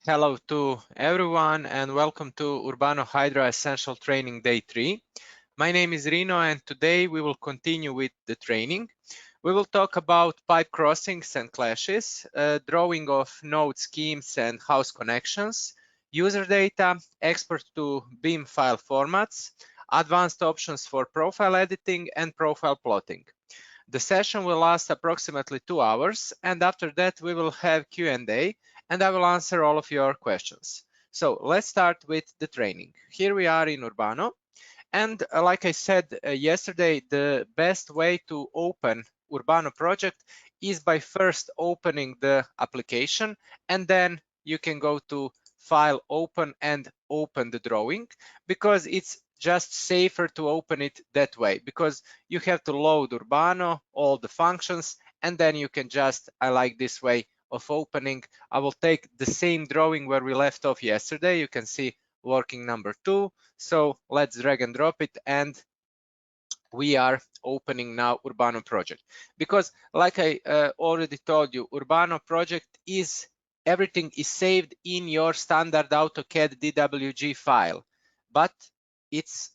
Hello to everyone and welcome to Urbano Hydra Essential Training Day 3. My name is Rino and today we will continue with the training. We will talk about pipe crossings and clashes, drawing of node schemes and house connections, user data, export to BIM file formats, advanced options for profile editing and profile plotting. The session will last approximately 2 hours, and after that we will have Q&A, and I will answer all of your questions. So let's start with the training. Here we are in Urbano, and like I said yesterday, the best way to open Urbano project is by first opening the application, and then you can go to File, Open, and open the drawing, because it's just safer to open it that way, because you have to load Urbano, all the functions, and then you can just, I like this way of opening. I will take the same drawing where we left off yesterday. You can see working number 2. So let's drag and drop it, and we are opening now Urbano project. Because like I already told you, Urbano project is, everything is saved in your standard AutoCAD DWG file, but it's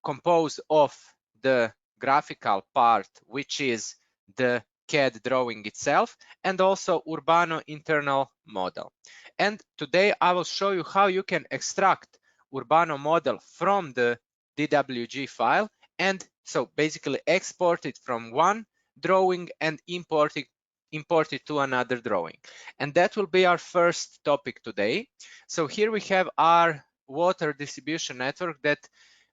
composed of the graphical part, which is the CAD drawing itself, and also Urbano internal model. And today I will show you how you can extract Urbano model from the DWG file, and so basically export it from one drawing and import it to another drawing. And that will be our first topic today. So here we have our water distribution network that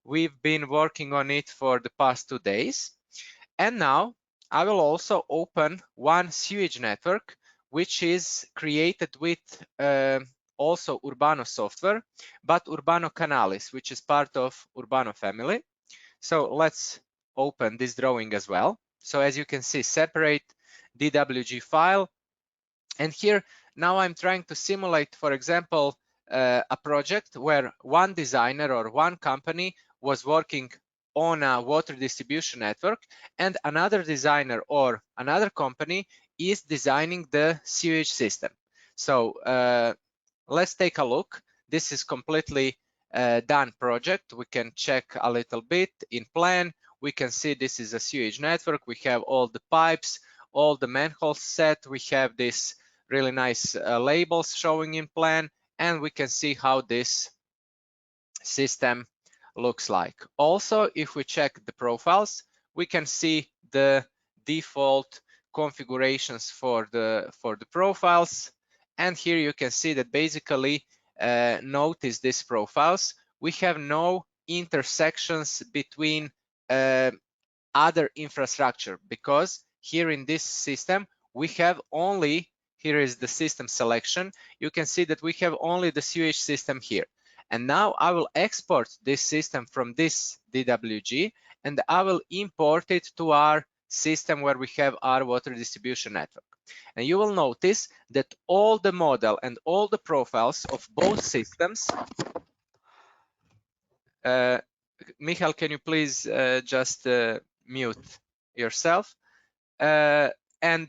we've been working on it for the past 2 days. And now I will also open one sewage network, which is created with also Urbano software, but Urbano Canalis, which is part of Urbano family. So let's open this drawing as well. So as you can see, separate DWG file. And here now I'm trying to simulate, for example, a project where one designer or one company was working on a water distribution network, and another designer or another company is designing the sewage system. So let's take a look. This is completely done project. We can check a little bit in plan. We can see this is a sewage network. We have all the pipes, all the manholes set. We have this really nice labels showing in plan, and we can see how this system looks like. Also, if we check the profiles, we can see the default configurations for the profiles. And here you can see that basically, notice these profiles, we have no intersections between other infrastructure, because here in this system we have only, here is the system selection, you can see that we have only the sewage system here. And now I will export this system from this DWG, and I will import it to our system where we have our water distribution network. And you will notice that all the model and all the profiles of both systems, Michael, can you please just mute yourself? And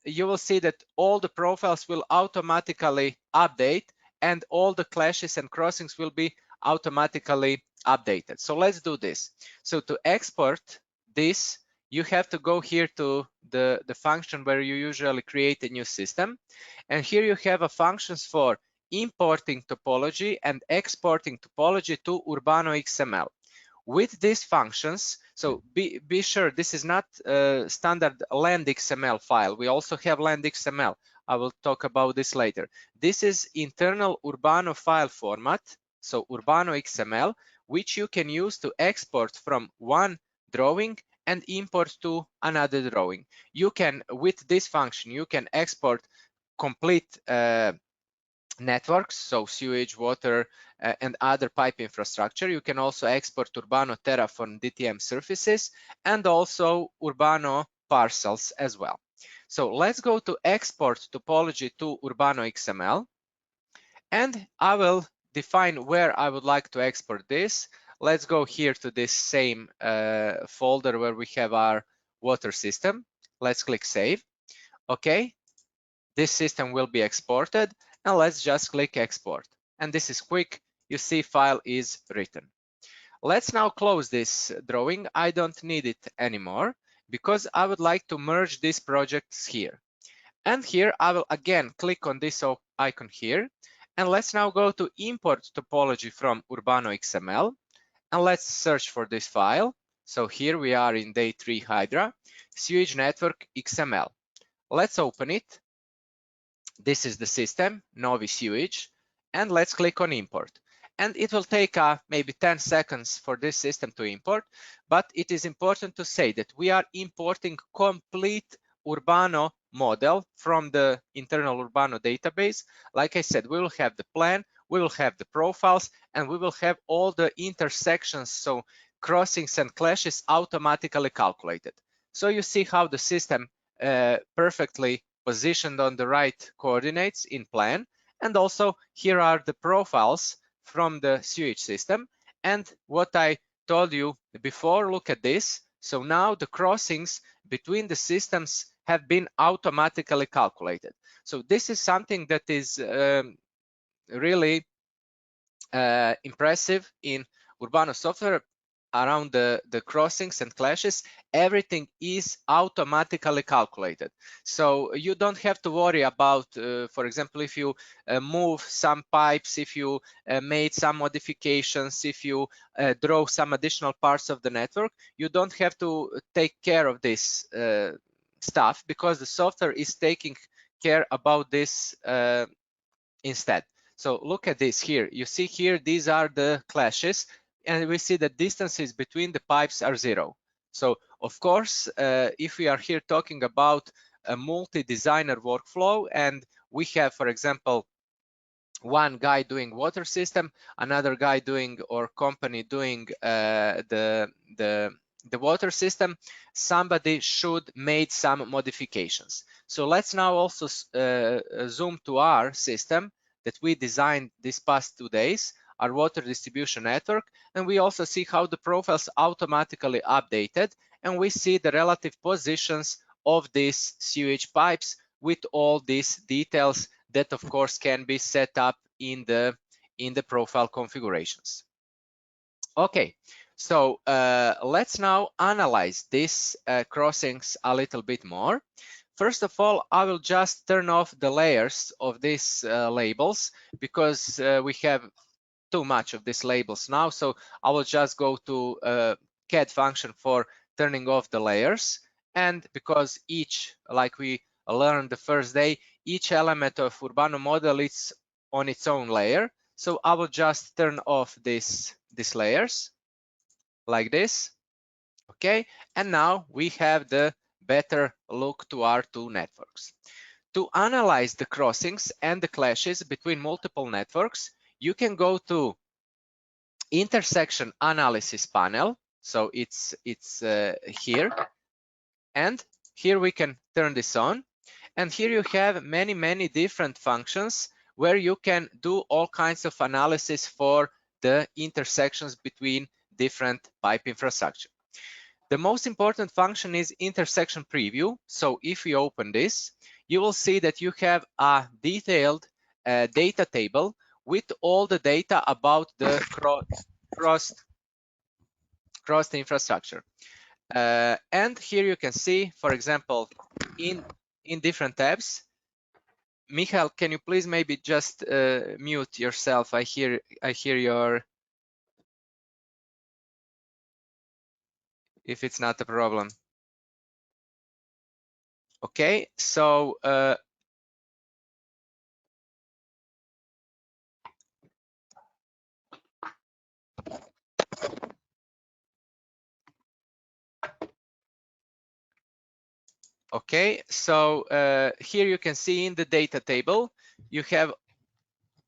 you will see that all the profiles will automatically update, and all the clashes and crossings will be automatically updated. So let's do this. So to export this, you have to go here to the function where you usually create a new system. And here you have a functions for importing topology and exporting topology to Urbano XML. With these functions, so be sure this is not a standard land XML file. We also have land XML. I will talk about this later. This is internal Urbano file format, so Urbano XML, which you can use to export from one drawing and import to another drawing. You can, with this function, you can export complete networks, so sewage, water, and other pipe infrastructure. You can also export Urbano Terraform DTM surfaces and also Urbano parcels as well. So let's go to export topology to Urbano XML, and I will define where I would like to export this. Let's go here to this same folder where we have our water system. Let's click save. Okay, this system will be exported. and let's just click export. And this is quick. You see file is written. Let's now close this drawing. I don't need it anymore because I would like to merge these projects here. And here I will again click on this icon here. And let's now go to import topology from Urbano XML. And let's search for this file. So here we are in day 3 Hydra, sewage network XML. Let's open it. This is the system, Novi sewage, and let's click on import. And it will take maybe 10 seconds for this system to import, but it is important to say that we are importing complete Urbano model from the internal Urbano database. Like I said, we will have the plan, we will have the profiles, and we will have all the intersections, so crossings and clashes automatically calculated. So you see how the system perfectly positioned on the right coordinates in plan. And also here are the profiles from the sewage system. And what I told you before, look at this. So now the crossings between the systems have been automatically calculated. So this is something that is really impressive in Urbano software. Around the crossings and clashes, everything is automatically calculated. So you don't have to worry about, for example, if you move some pipes, if you made some modifications, if you draw some additional parts of the network, you don't have to take care of this stuff because the software is taking care about this instead. So look at this here. You see here, these are the clashes, and we see the distances between the pipes are 0. So of course, if we are here talking about a multi-designer workflow, and we have, for example, one guy doing water system, another guy doing, or company doing the water system, somebody should make some modifications. So let's now also zoom to our system that we designed these past 2 days, our water distribution network, and we also see how the profiles automatically updated, and we see the relative positions of these sewage pipes with all these details that of course can be set up in the profile configurations. Okay, so let's now analyze these crossings a little bit more. First of all, I will just turn off the layers of these labels because we have too much of these labels now. So I will just go to CAD function for turning off the layers. And because each, like we learned the first day, each element of Urbano model is on its own layer. So I will just turn off these layers like this. Okay, and now we have the better look to our two networks. To analyze the crossings and the clashes between multiple networks, you can go to intersection analysis panel. So it's here, and here we can turn this on, and here you have many different functions where you can do all kinds of analysis for the intersections between different pipe infrastructure. The most important function is intersection preview. So if we open this, you will see that you have a detailed data table with all the data about the crossed infrastructure. And here you can see, for example, in different tabs. Michael, can you please maybe just mute yourself? I hear your, if it's not a problem. Okay, so okay, so here you can see in the data table, you have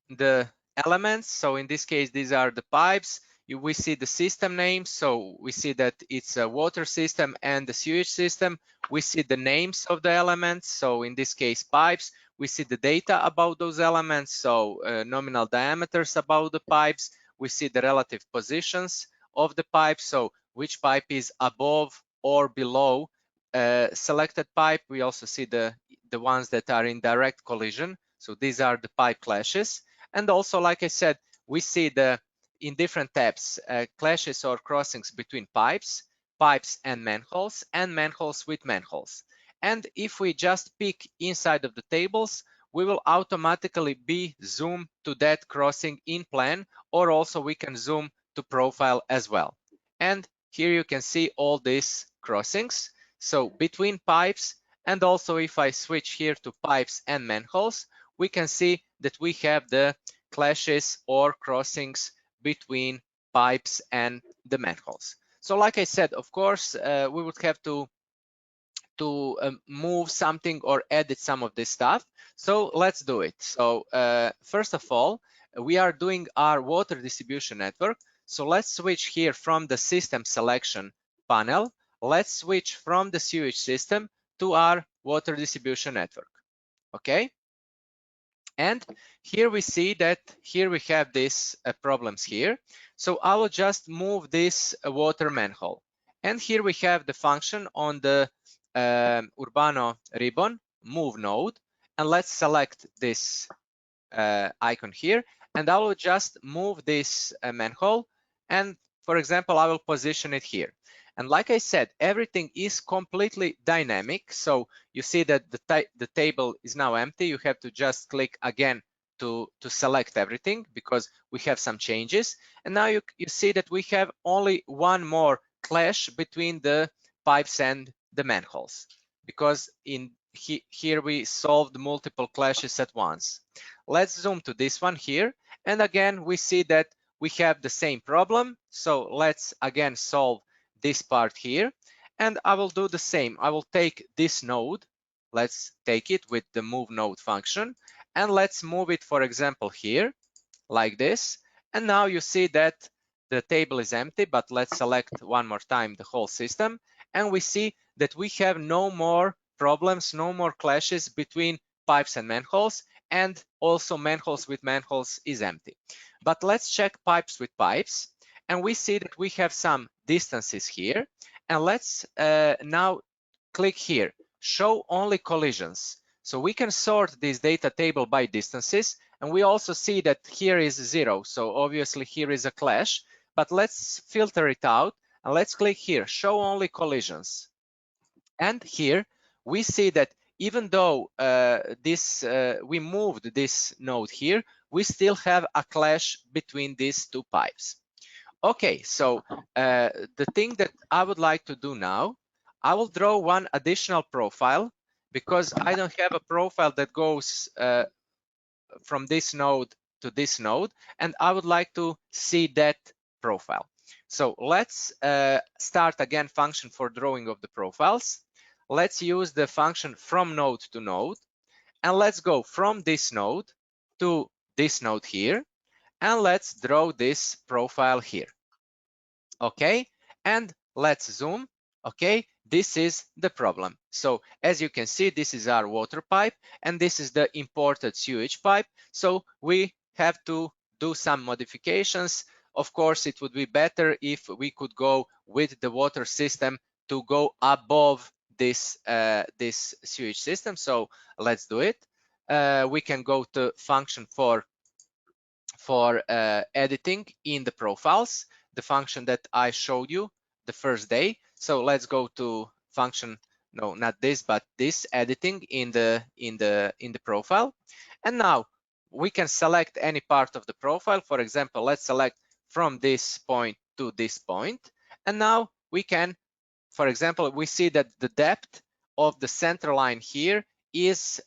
the elements. So in this case, these are the pipes. We see the system names. So we see that it's a water system and the sewage system. We see the names of the elements. So in this case, pipes. We see the data about those elements. So nominal diameters about the pipes. We see the relative positions of the pipe. So which pipe is above or below selected pipe. We also see the ones that are in direct collision. So these are the pipe clashes. And also, like I said, we see in different tabs clashes or crossings between pipes and manholes with manholes. And if we just pick inside of the tables, we will automatically be zoomed to that crossing in plan, or also we can zoom to profile as well. And here you can see all these crossings. So between pipes, and also if I switch here to pipes and manholes, we can see that we have the clashes or crossings between pipes and the manholes. So like I said, of course, we would have to move something or edit some of this stuff. So let's do it. So first of all, we are doing our water distribution network. So let's switch here from the system selection panel. Let's switch from the sewage system to our water distribution network. Okay. And here we see that here we have these problems here. So I will just move this water manhole. And here we have the function on the Urbano ribbon, move node. And let's select this icon here. And I will just move this manhole. And for example, I will position it here. And like I said, everything is completely dynamic. So you see that the table is now empty. You have to just click again to select everything because we have some changes. And now you see that we have only one more clash between the pipes and the manholes, because here we solved multiple clashes at once. Let's zoom to this one here. And again, we see that we have the same problem. So let's again solve this part here. And I will do the same. I will take this node. Let's take it with the move node function. And let's move it, for example, here, like this. And now you see that the table is empty, but let's select one more time the whole system. And we see that we have no more problems, no more clashes between pipes and manholes, and also manholes with manholes is empty. But let's check pipes with pipes, and we see that we have some distances here. And let's now click here, show only collisions. So we can sort this data table by distances, and we also see that here is 0. So obviously here is a clash, but let's filter it out and let's click here, show only collisions. And here we see that even though we moved this node here, we still have a clash between these two pipes. Okay, so the thing that I would like to do now, I will draw one additional profile because I don't have a profile that goes from this node to this node, and I would like to see that profile. So let's start again function for drawing of the profiles. Let's use the function from node to node, and let's go from this node to this node here, and let's draw this profile here. Okay, and let's zoom. Okay, this is the problem. So as you can see, this is our water pipe and this is the imported sewage pipe. So we have to do some modifications. Of course, it would be better if we could go with the water system to go above this this sewage system. So let's do it. We can go to function for editing in the profiles, the function that I showed you the first day. So let's go to function, no, not this, but this, editing in the profile. And now we can select any part of the profile. For example, let's select from this point to this point. And now we can, for example, we see that the depth of the center line here is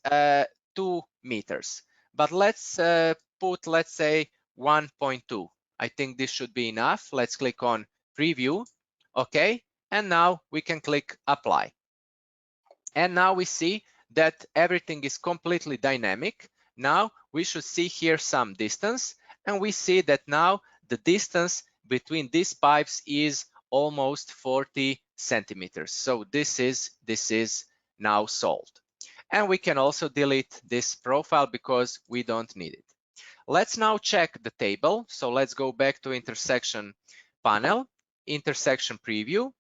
2 meters. But let's put, let's say, 1.2. I think this should be enough. Let's click on preview. Okay, and now we can click apply. And now we see that everything is completely dynamic. Now we should see here some distance, and we see that now the distance between these pipes is almost 40 centimeters. So this is now solved. And we can also delete this profile because we don't need it. Let's now check the table. So let's go back to intersection panel, intersection preview,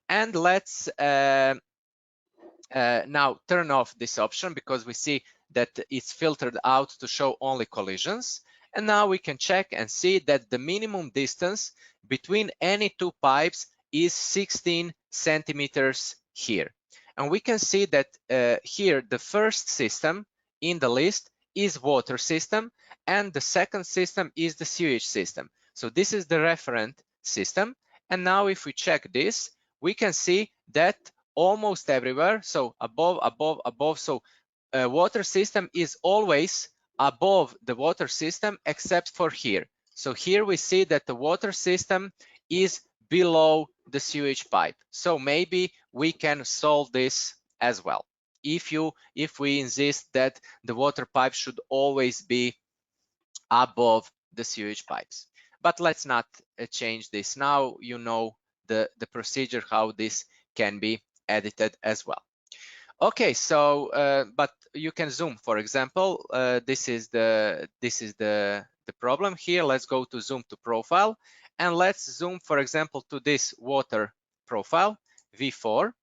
and let's now turn off this option because we see that it's filtered out to show only collisions. And now we can check and see that the minimum distance between any two pipes is 16 centimeters here. And we can see that here the first system in the list is water system, and the second system is the sewage system. So this is the referent system. And now if we check this, we can see that almost everywhere, so above, so water system is always above the water system except for here. So here we see that the water system is below the sewage pipe. So maybe we can solve this as well. If we insist that the water pipe should always be above the sewage pipes. But let's not change this now. You know the procedure, how this can be edited as well. Okay, so but you can zoom, for example. This is the problem here. Let's go to zoom to profile, and let's zoom, for example, to this water profile V4.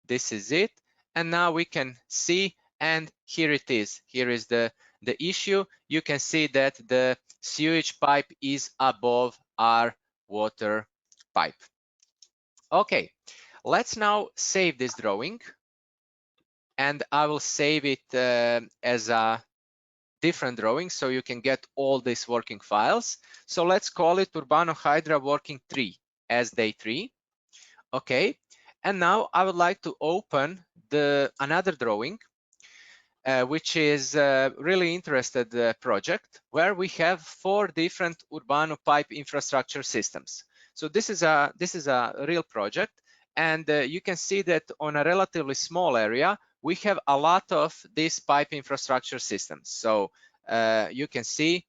This is it, and now we can see, and here it is. Here is the issue. You can see that the sewage pipe is above our water pipe. Okay, let's now save this drawing, and I will save it as a different drawing so you can get all these working files. So let's call it Urbano Hydra working 3 as day 3. Okay, and now I would like to open another drawing, which is a really interested project where we have 4 different Urbano pipe infrastructure systems. So this is a real project, and you can see that on a relatively small area we have a lot of these pipe infrastructure systems. So you can see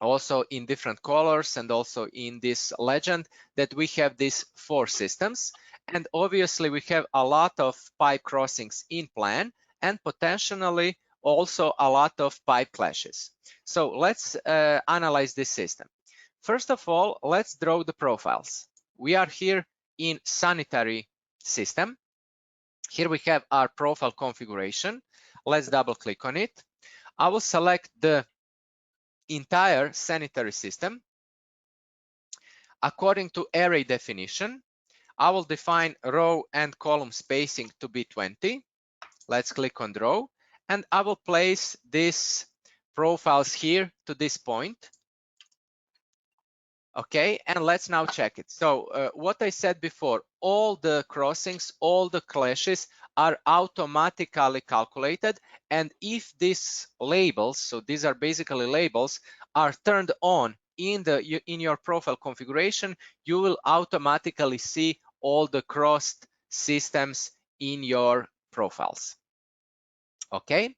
also in different colors and also in this legend that we have these 4 systems, and obviously we have a lot of pipe crossings in plan and potentially also a lot of pipe clashes. So let's analyze this system. First of all, let's draw the profiles. We are here in sanitary system. Here we have our profile configuration. Let's double click on it. I will select the entire sanitary system. According to array definition, I will define row and column spacing to be 20. Let's click on draw, and I will place these profiles here to this point. Okay, and let's now check it. So what I said before, all the crossings, all the clashes are automatically calculated, and if these labels, so these are basically labels, are turned on in your profile configuration, you will automatically see all the crossed systems in your profiles. Okay,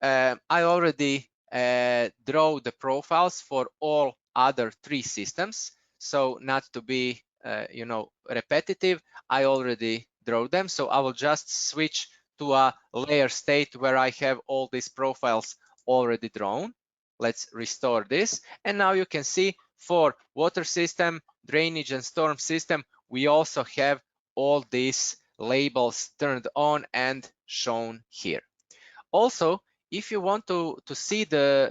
I already draw the profiles for all other 3 systems, so not to be repetitive, I already draw them. So I will just switch to a layer state where I have all these profiles already drawn. Let's restore this, and now you can see for water system, drainage and storm system, we also have all these labels turned on and shown here. Also, if you want to see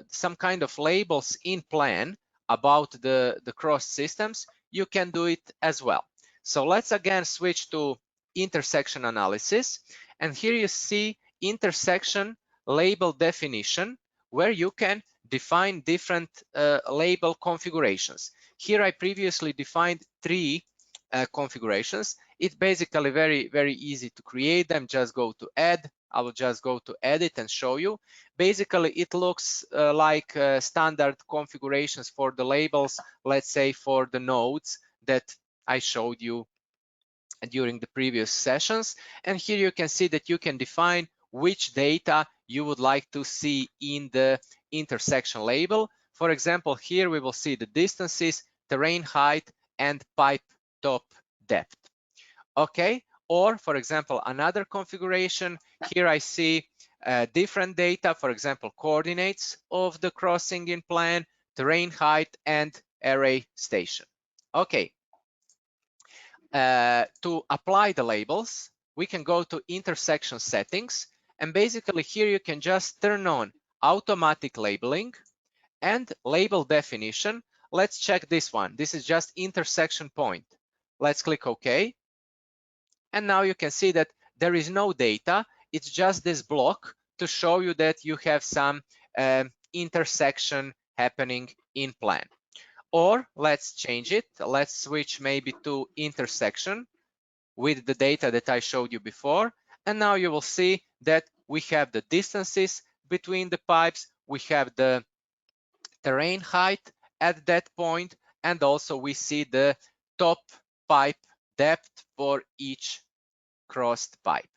some kind of labels in plan about the cross systems, you can do it as well. So let's again switch to intersection analysis, and here you see intersection label definition, where you can define different label configurations. Here I previously defined 3 configurations. It's basically very easy to create them. Just go to add. I will just go to edit and show you. Basically, it looks like standard configurations for the labels, let's say for the nodes that I showed you during the previous sessions. And here you can see that you can define which data you would like to see in the intersection label. For example, here we will see the distances, terrain height, and pipe top depth. Okay, or for example, another configuration, here I see different data, for example, coordinates of the crossing in plan, terrain height, and array station. Okay, to apply the labels, we can go to intersection settings, and basically here you can just turn on automatic labeling and label definition. Let's check this one. This is just intersection point. Let's click OK. And now you can see that there is no data. It's just this block to show you that you have some intersection happening in plan. Or let's change it. Let's switch maybe to intersection with the data that I showed you before. And now you will see that we have the distances between the pipes. We have the terrain height at that point. And also we see the top pipe depth for each crossed pipe.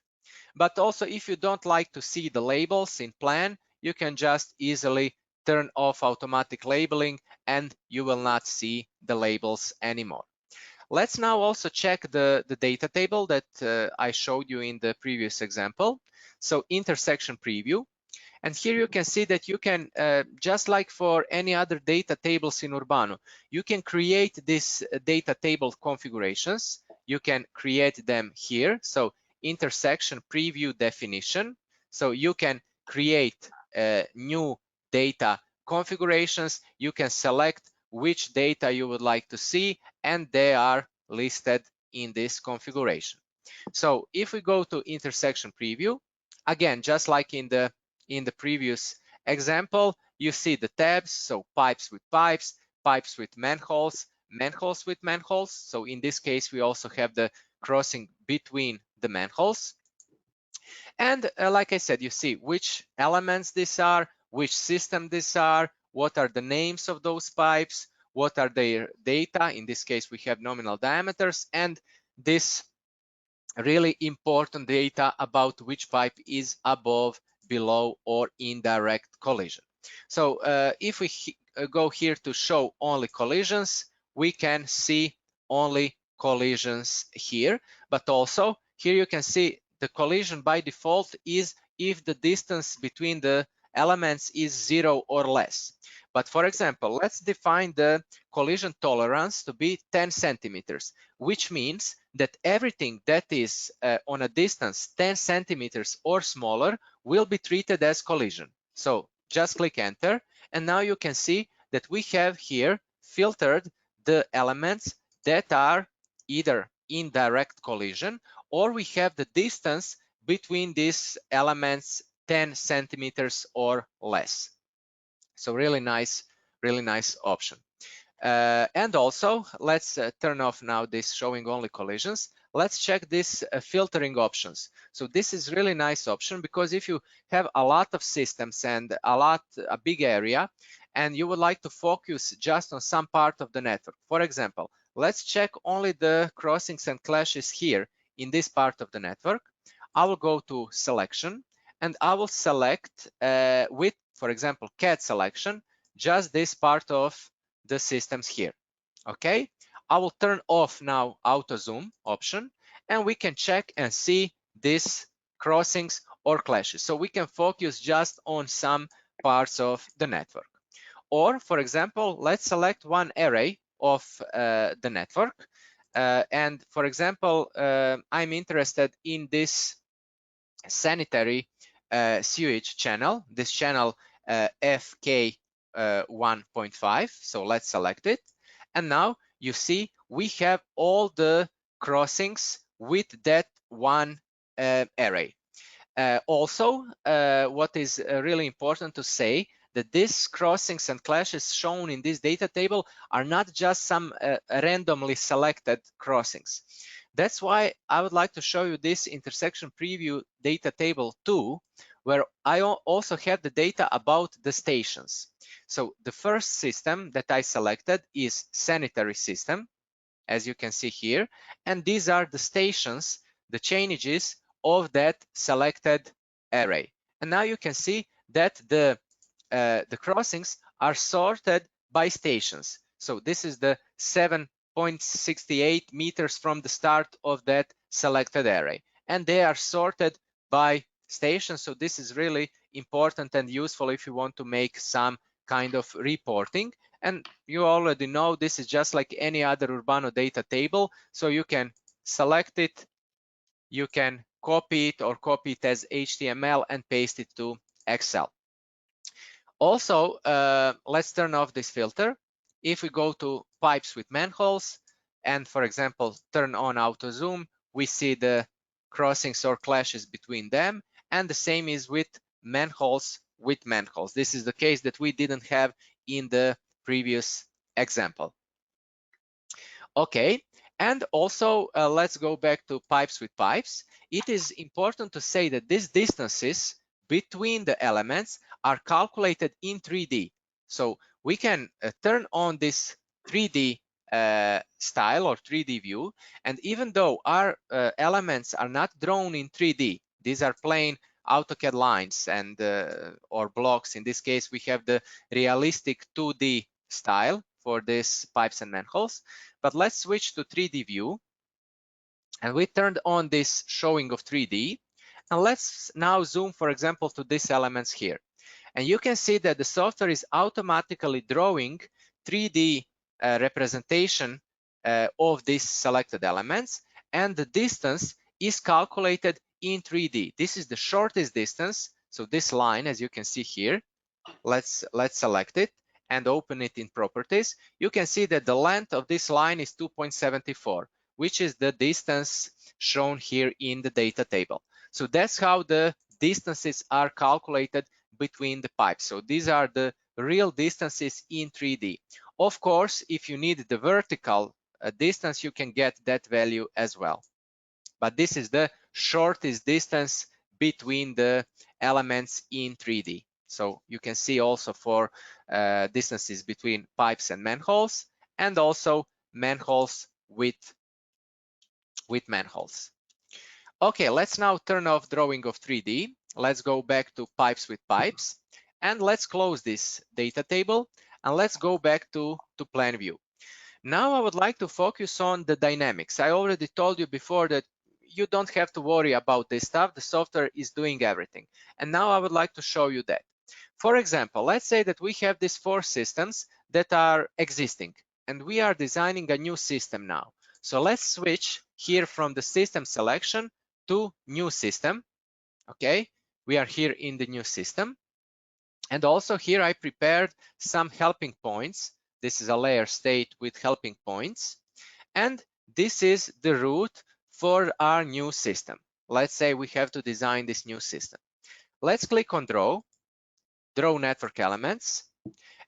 But also, if you don't like to see the labels in plan, you can just easily turn off automatic labeling and you will not see the labels anymore. Let's now also check the data table that I showed you in the previous example. So intersection preview. And here you can see that you can, just like for any other data tables in Urbano, you can create this data table configurations. You can create them here. So intersection preview definition. So you can create new data configurations. You can select which data you would like to see, and they are listed in this configuration. So if we go to intersection preview, again, just like in the previous example, you see the tabs, so pipes with pipes, pipes with manholes, manholes with manholes. So in this case, we also have the crossing between the manholes. And like I said, you see which elements these are, which system these are, what are the names of those pipes, what are their data. In this case, we have nominal diameters, and this really important data about which pipe is above, below, or in direct collision. So if we go here to show only collisions, we can see only collisions here, but also here you can see the collision by default is if the distance between the elements is 0 or less. But for example, let's define the collision tolerance to be 10 centimeters, which means that everything that is on a distance 10 centimeters or smaller will be treated as collision. So just click enter, and now you can see that we have here filtered the elements that are either in direct collision, or we have the distance between these elements 10 centimeters or less. So really nice option. And also, let's turn off now this showing only collisions. Let's check this filtering options. So this is really nice option, because if you have a lot of systems and a big area, and you would like to focus just on some part of the network. For example, let's check only the crossings and clashes here in this part of the network. I will go to selection, and I will select with, for example, CAD selection, just this part of the systems here. Okay, I will turn off now auto zoom option, and we can check and see these crossings or clashes. So we can focus just on some parts of the network. Or for example, let's select one array of the network. And for example, I'm interested in this sanitary sewage channel, this channel FK 1.5. So let's select it. And now you see we have all the crossings with that one array. Also, what is really important to say, that these crossings and clashes shown in this data table are not just some randomly selected crossings. That's why I would like to show you this intersection preview data table too, where I also have the data about the stations. So the first system that I selected is sanitary system, as you can see here, and these are the stations, the chainages of that selected array. And now you can see that the crossings are sorted by stations. So this is the 7.68 meters from the start of that selected array, and they are sorted by stations. So this is really important and useful if you want to make some kind of reporting. And you already know this is just like any other Urbano data table. So you can select it, you can copy it or copy it as HTML and paste it to Excel. Also, let's turn off this filter. If we go to pipes with manholes and, for example, turn on auto zoom, we see the crossings or clashes between them, and the same is with manholes with manholes. This is the case that we didn't have in the previous example. Okay, and also let's go back to pipes with pipes. It is important to say that these distances between the elements are calculated in 3D. So we can turn on this 3D style or 3D view, and even though our elements are not drawn in 3D, these are plain AutoCAD lines and or blocks. In this case, we have the realistic 2D style for these pipes and manholes. But let's switch to 3D view, and we turned on this showing of 3D, and let's now zoom, for example, to these elements here. And you can see that the software is automatically drawing 3D representation of these selected elements, and the distance is calculated in 3D. This is the shortest distance, so this line, as you can see here, let's select it and open it in properties. You can see that the length of this line is 2.74, which is the distance shown here in the data table. So that's how the distances are calculated between the pipes. So these are the real distances in 3D. Of course, if you need the vertical distance, you can get that value as well. But this is the shortest distance between the elements in 3D. So you can see also for distances between pipes and manholes, and also manholes with manholes. Okay, let's now turn off drawing of 3D. Let's go back to pipes with pipes, and let's close this data table, and let's go back to plan view. Now I would like to focus on the dynamics. I already told you before that you don't have to worry about this stuff. The software is doing everything. And now I would like to show you that. For example, let's say that we have these 4 systems that are existing, and we are designing a new system now. So let's switch here from the system selection to new system. Okay, we are here in the new system. And also here I prepared some helping points. This is a layer state with helping points. And this is the route for our new system. Let's say we have to design this new system. Let's click on draw network elements.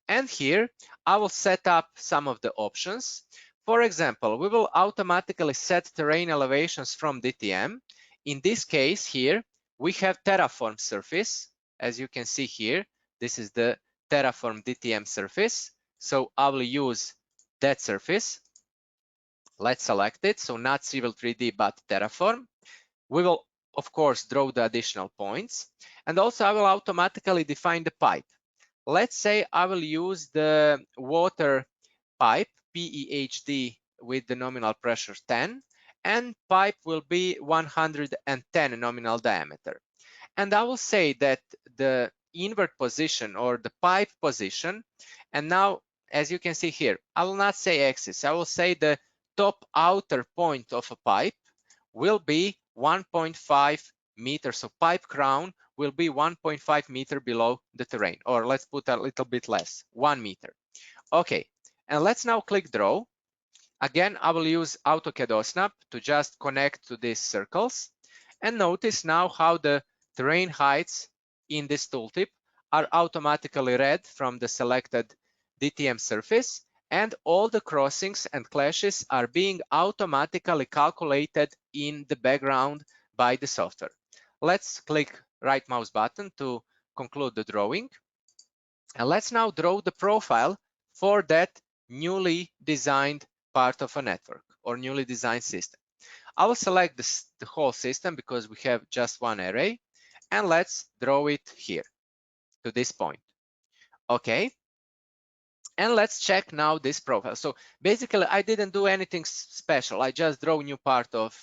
And here I will set up some of the options. For example, we will automatically set terrain elevations from DTM. In this case here, we have terraform surface. As you can see here, this is the terraform DTM surface. So I will use that surface. Let's select it. So not Civil 3D, but terraform. We will, of course, draw the additional points. And also I will automatically define the pipe. Let's say I will use the water pipe, PEHD, with the nominal pressure 10, and pipe will be 110 nominal diameter. And I will say that the invert position or the pipe position, and now, as you can see here, I will not say axis, I will say the top outer point of a pipe will be 1.5 meters. So pipe crown will be 1.5 meter below the terrain, or let's put a little bit less, 1 meter. Okay, and let's now click draw. Again, I will use AutoCAD OSNAP to just connect to these circles. And notice now how the terrain heights in this tooltip are automatically read from the selected DTM surface, and all the crossings and clashes are being automatically calculated in the background by the software. Let's click right mouse button to conclude the drawing. And let's now draw the profile for that newly designed part of a network or newly designed system. I will select the whole system because we have just one array, and let's draw it here to this point. Okay. And let's check now this profile. So basically, I didn't do anything special. I just draw new part of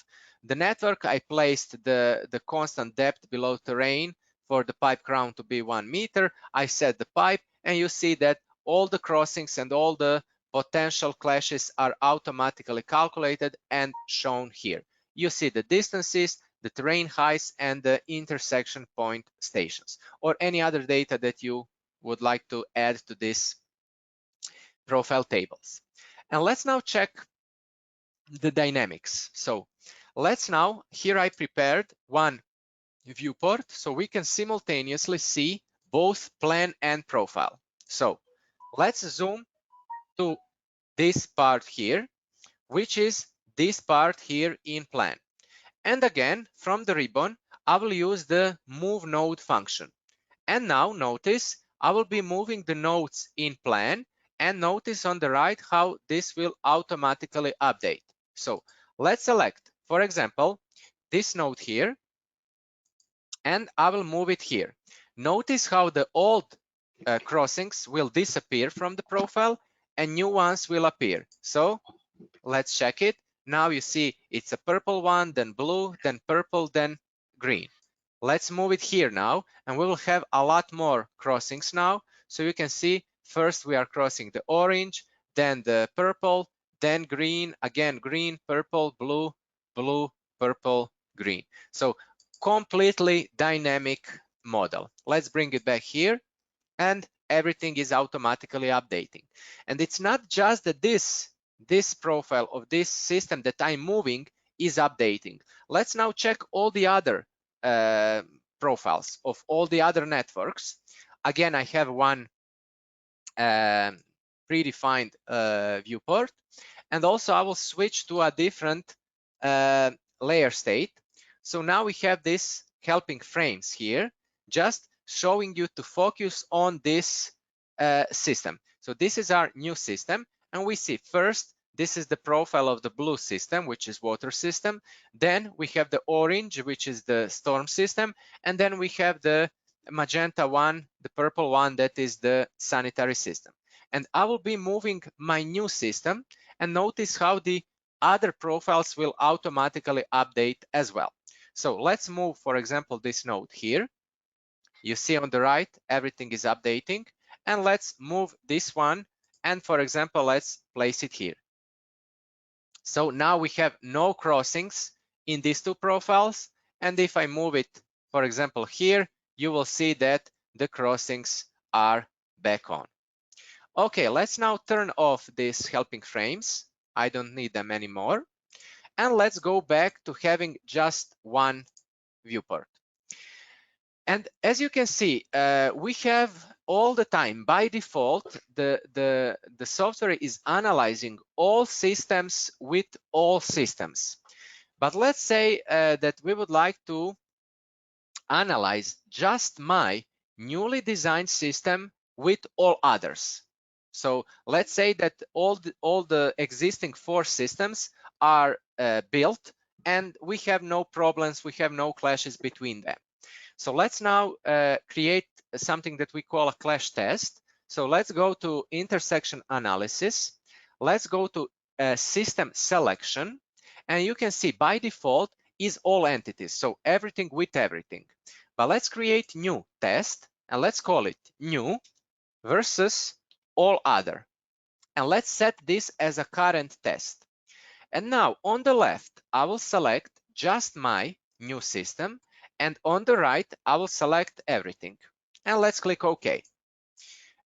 the network. I placed the constant depth below terrain for the pipe crown to be 1 meter. I set the pipe, and you see that all the crossings and all the potential clashes are automatically calculated and shown here. You see the distances, the terrain heights, and the intersection point stations, or any other data that you would like to add to this profile tables. And let's now check the dynamics. So let's now, here I prepared one viewport so we can simultaneously see both plan and profile. So let's zoom to this part here, which is this part here in plan. And again, from the ribbon, I will use the move node function. And now notice I will be moving the nodes in plan, and notice on the right how this will automatically update. So let's select, for example, this node here, and I will move it here. Notice how the old crossings will disappear from the profile and new ones will appear. So let's check it. Now you see it's a purple one, then blue, then purple, then green. Let's move it here now, and we will have a lot more crossings now. So you can see first we are crossing the orange, then the purple, then green, again green, purple, blue, blue, purple, green. So completely dynamic model. Let's bring it back here, and everything is automatically updating. And it's not just that this profile of this system that I'm moving is updating. Let's now check all the other profiles of all the other networks. Again, I have one predefined viewport, and also I will switch to a different layer state. So now we have this helping frames here, just showing you to focus on this system. So this is our new system, and we see first this is the profile of the blue system, which is water system. Then we have the orange, which is the storm system, and then we have the magenta one, the purple one, that is the sanitary system. And I will be moving my new system, and notice how the other profiles will automatically update as well. So let's move, for example, this node here. You see on the right, everything is updating. And let's move this one. And for example, let's place it here. So now we have no crossings in these two profiles. And if I move it, for example, here, you will see that the crossings are back on. Okay, let's now turn off these helping frames. I don't need them anymore. And let's go back to having just one viewport. And as you can see, we have all the time, by default, the software is analyzing all systems with all systems. But let's say that we would like to analyze just my newly designed system with all others. So let's say that all the existing 4 systems are built, and we have no problems, we have no clashes between them. So let's now create something that we call a clash test. So let's go to intersection analysis. Let's go to system selection. And you can see by default is all entities. So everything with everything. But let's create new test, and let's call it new versus all other. And let's set this as a current test. And now on the left, I will select just my new system. And on the right, I will select everything. And let's click OK.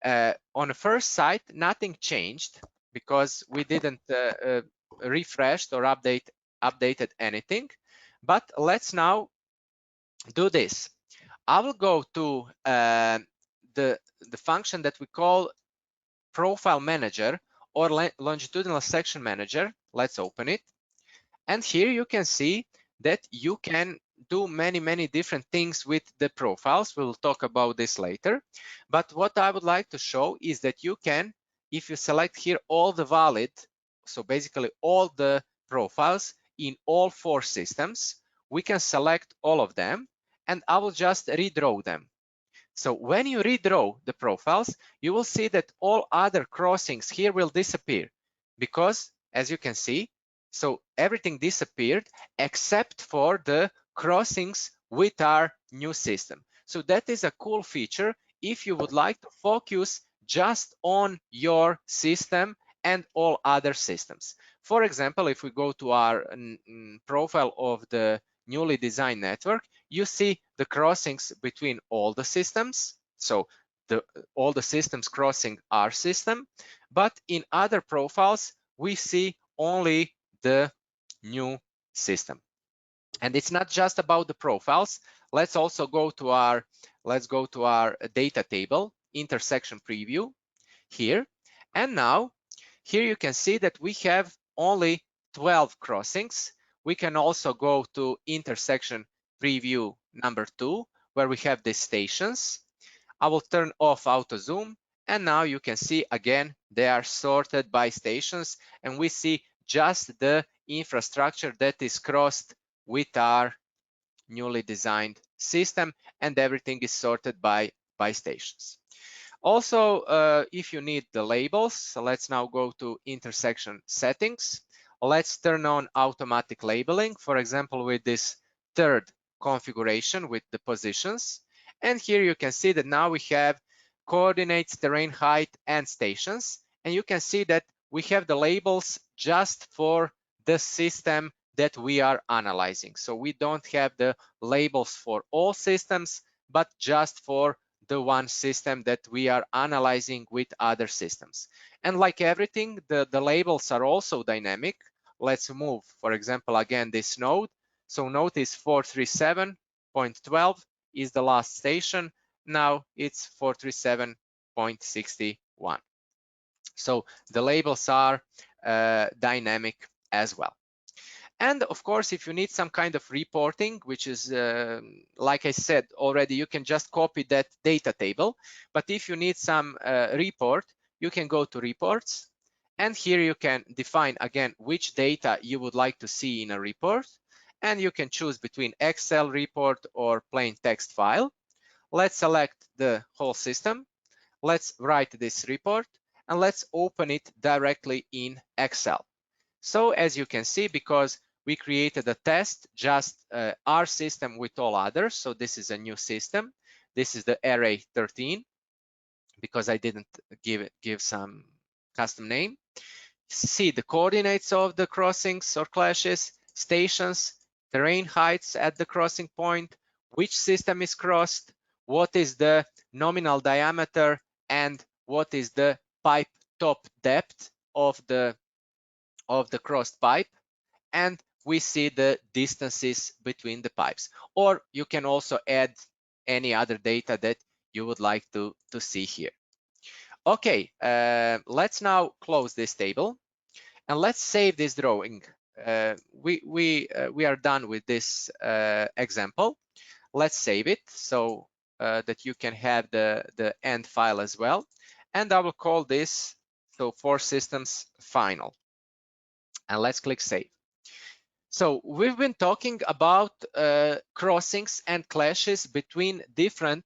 On the first site, nothing changed because we didn't refreshed or updated anything. But let's now do this. I will go to the function that we call profile manager or longitudinal section manager. Let's open it. And here you can see that you can do many different things with the profiles. We'll talk about this later. But what I would like to show is that you can, if you select here all the valid, so basically all the profiles in all 4 systems, we can select all of them, and I will just redraw them. So when you redraw the profiles, you will see that all other crossings here will disappear because, as you can see, so everything disappeared except for the crossings with our new system. So that is a cool feature if you would like to focus just on your system and all other systems. For example, if we go to our profile of the newly designed network, you see the crossings between all the systems. So all the systems crossing our system, but in other profiles, we see only the new system. And it's not just about the profiles. Let's also go to our data table, intersection preview here. And now here you can see that we have only 12 crossings. We can also go to intersection preview number 2, where we have the stations. I will turn off auto zoom, and now you can see again they are sorted by stations, and we see just the infrastructure that is crossed with our newly designed system, and everything is sorted by stations. Also, if you need the labels, so let's now go to intersection settings. Let's turn on automatic labeling, for example, with this third configuration with the positions. And here you can see that now we have coordinates, terrain height, and stations. And you can see that we have the labels just for the system that we are analyzing. So we don't have the labels for all systems, but just for the one system that we are analyzing with other systems. And like everything, the labels are also dynamic. Let's move, for example, again, this node. So notice 437.12 is the last station. Now it's 437.61. So the labels are dynamic as well. And of course, if you need some kind of reporting, which is, like I said already, you can just copy that data table. But if you need some report, you can go to reports. And here you can define again which data you would like to see in a report. And you can choose between Excel report or plain text file. Let's select the whole system. Let's write this report and let's open it directly in Excel. So as you can see, because we created a test, just our system with all others. So this is a new system. This is the array 13, because I didn't give some custom name. See the coordinates of the crossings or clashes, stations, terrain heights at the crossing point, which system is crossed, what is the nominal diameter, and what is the pipe top depth of the crossed pipe. And we see the distances between the pipes. Or you can also add any other data that you would like to see here. Okay, let's now close this table and let's save this drawing. We are done with this example. Let's save it so that you can have the end file as well. And I will call this, so for systems final. And let's click save. So we've been talking about crossings and clashes between different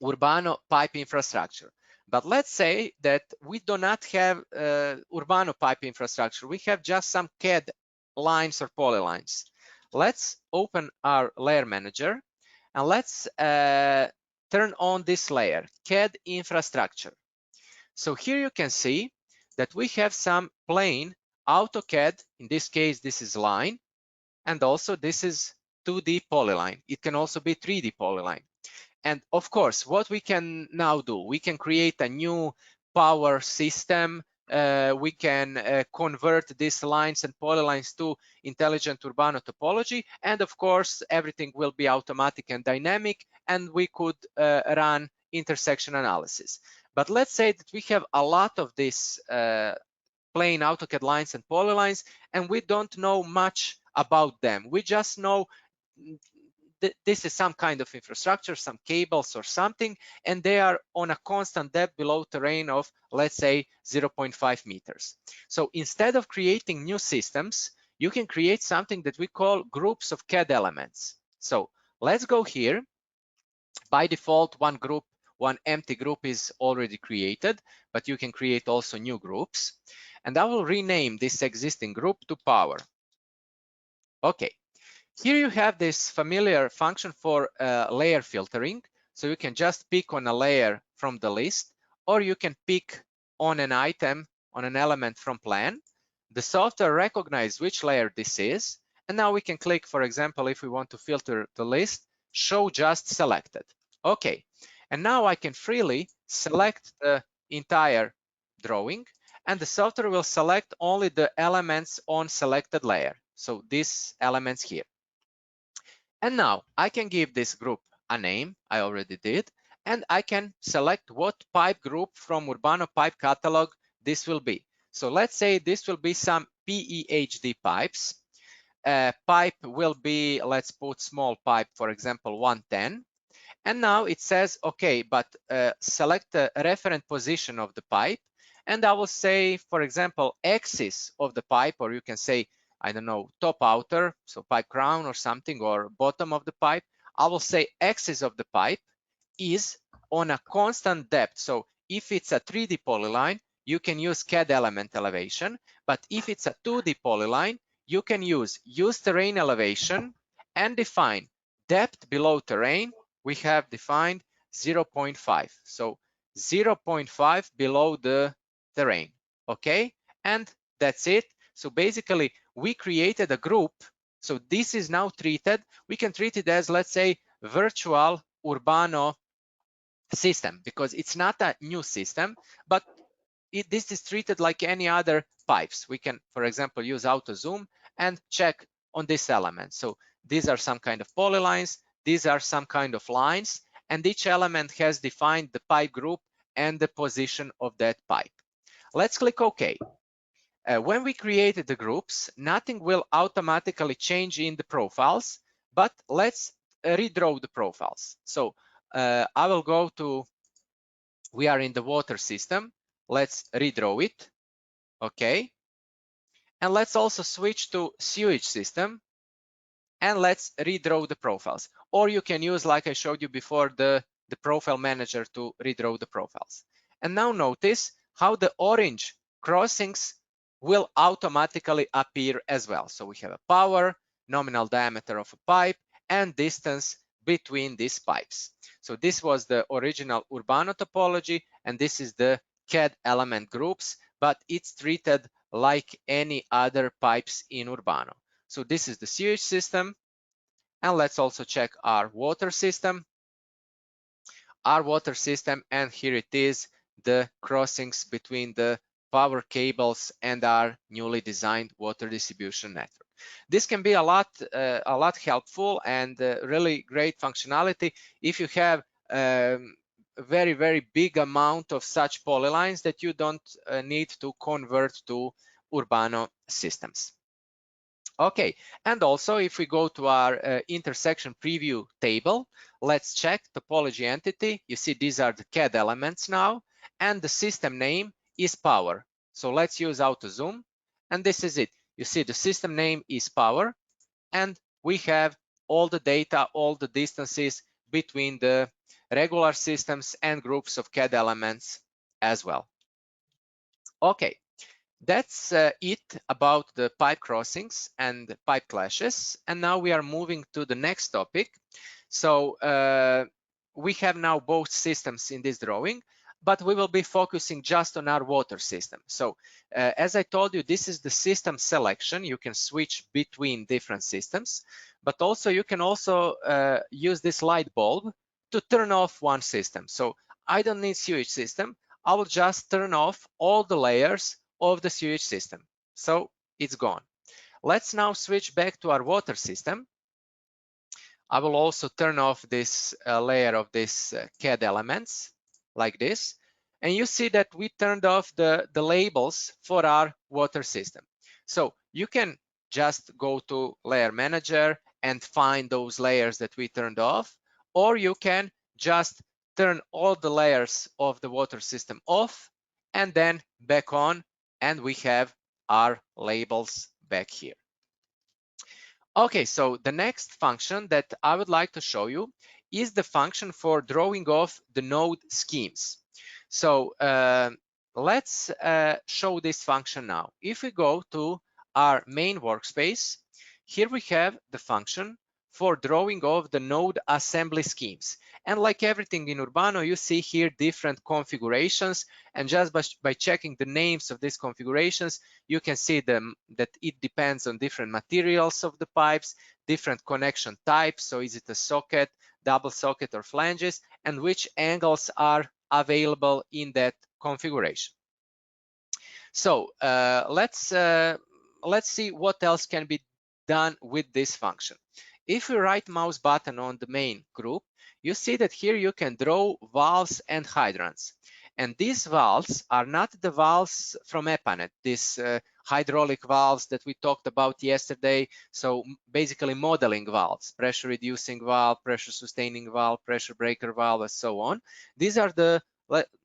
Urbano pipe infrastructure. But let's say that we do not have Urbano pipe infrastructure. We have just some CAD lines or polylines. Let's open our layer manager and let's turn on this layer, CAD infrastructure. So here you can see that we have some plain AutoCAD. In this case, this is line, and also this is 2D polyline. It can also be 3D polyline. And of course, what we can now do, we can create a new power system. We can convert these lines and polylines to intelligent Urbano topology. And of course, everything will be automatic and dynamic, and we could run intersection analysis. But let's say that we have a lot of these plain AutoCAD lines and polylines, and we don't know much about them. We just know this is some kind of infrastructure, some cables or something, and they are on a constant depth below terrain of, let's say, 0.5 meters. So instead of creating new systems, you can create something that we call groups of CAD elements. So let's go here. By default, one empty group is already created, but you can create also new groups. And I will rename this existing group to power. Okay. Here you have this familiar function for layer filtering. So you can just pick on a layer from the list, or you can pick on an item, on an element from plan. the software recognizes which layer this is, and now we can click, for example, if we want to filter the list, show just selected. Okay, and now I can freely select the entire drawing, and the software will select only the elements on selected layer. So these elements here. And now I can give this group a name, I already did, and I can select what pipe group from Urbano pipe catalog this will be. So let's say this will be some PEHD pipes. Pipe will be, let's put small pipe, for example, 110. And now it says, okay, but select the referent position of the pipe. And I will say, for example, axis of the pipe, or you can say, I don't know, top outer, so pipe crown or something, or bottom of the pipe. I will say axis of the pipe is on a constant depth. So if it's a 3D polyline, you can use CAD element elevation. But if it's a 2D polyline, you can use terrain elevation and define depth below terrain. We have defined 0.5. So 0.5 below the terrain. Okay, and that's it. So basically, we created a group. So this is now treated. We can treat it as, let's say, virtual Urbano system, because it's not a new system, but this is treated like any other pipes. We can, for example, use auto zoom and check on this element. So these are some kind of polylines, these are some kind of lines, and each element has defined the pipe group and the position of that pipe. Let's click OK. When we created the groups, nothing will automatically change in the profiles, but let's redraw the profiles. So I will go to, we are in the water system. Let's redraw it. Okay. And let's also switch to sewage system, and let's redraw the profiles. Or you can use, like I showed you before, the profile manager to redraw the profiles. And now notice how the orange crossings will automatically appear as well. So we have a power, nominal diameter of a pipe, and distance between these pipes. So this was the original Urbano topology, and this is the CAD element groups, but it's treated like any other pipes in Urbano. So this is the sewage system, and let's also check our water system. Our water system, and here it is, the crossings between the power cables and our newly designed water distribution network. This can be a lot helpful and really great functionality if you have very big amount of such polylines that you don't need to convert to Urbano systems. Okay, and also if we go to our intersection preview table, let's check topology entity. You see these are the CAD elements now, and the system name is power. So let's use auto zoom, and this is it. You see the system name is power, and we have all the data, all the distances between the regular systems and groups of CAD elements as well. Okay. That's it about the pipe crossings and pipe clashes. And now we are moving to the next topic. So we have now both systems in this drawing, but we will be focusing just on our water system. So as I told you, this is the system selection. You can switch between different systems, but also you can also use this light bulb to turn off one system. So I don't need sewage system. I will just turn off all the layers of the sewage system. So it's gone. Let's now switch back to our water system. I will also turn off this layer of this CAD elements like this. And you see that we turned off the labels for our water system. So you can just go to layer manager and find those layers that we turned off, or you can just turn all the layers of the water system off and then back on, and we have our labels back here. Okay, so the next function that I would like to show you is the function for drawing off the node schemes. So let's show this function now. If we go to our main workspace, here we have the function for drawing of the node assembly schemes. And like everything in Urbano, you see here different configurations, and just by checking the names of these configurations, you can see them that it depends on different materials of the pipes, different connection types. So is it a socket, double socket, or flanges, and which angles are available in that configuration. So let's see what else can be done with this function. If you right mouse button on the main group, you see that here you can draw valves and hydrants. And these valves are not the valves from EPANET, these hydraulic valves that we talked about yesterday. So basically modeling valves, pressure reducing valve, pressure sustaining valve, pressure breaker valve, and so on. These are the,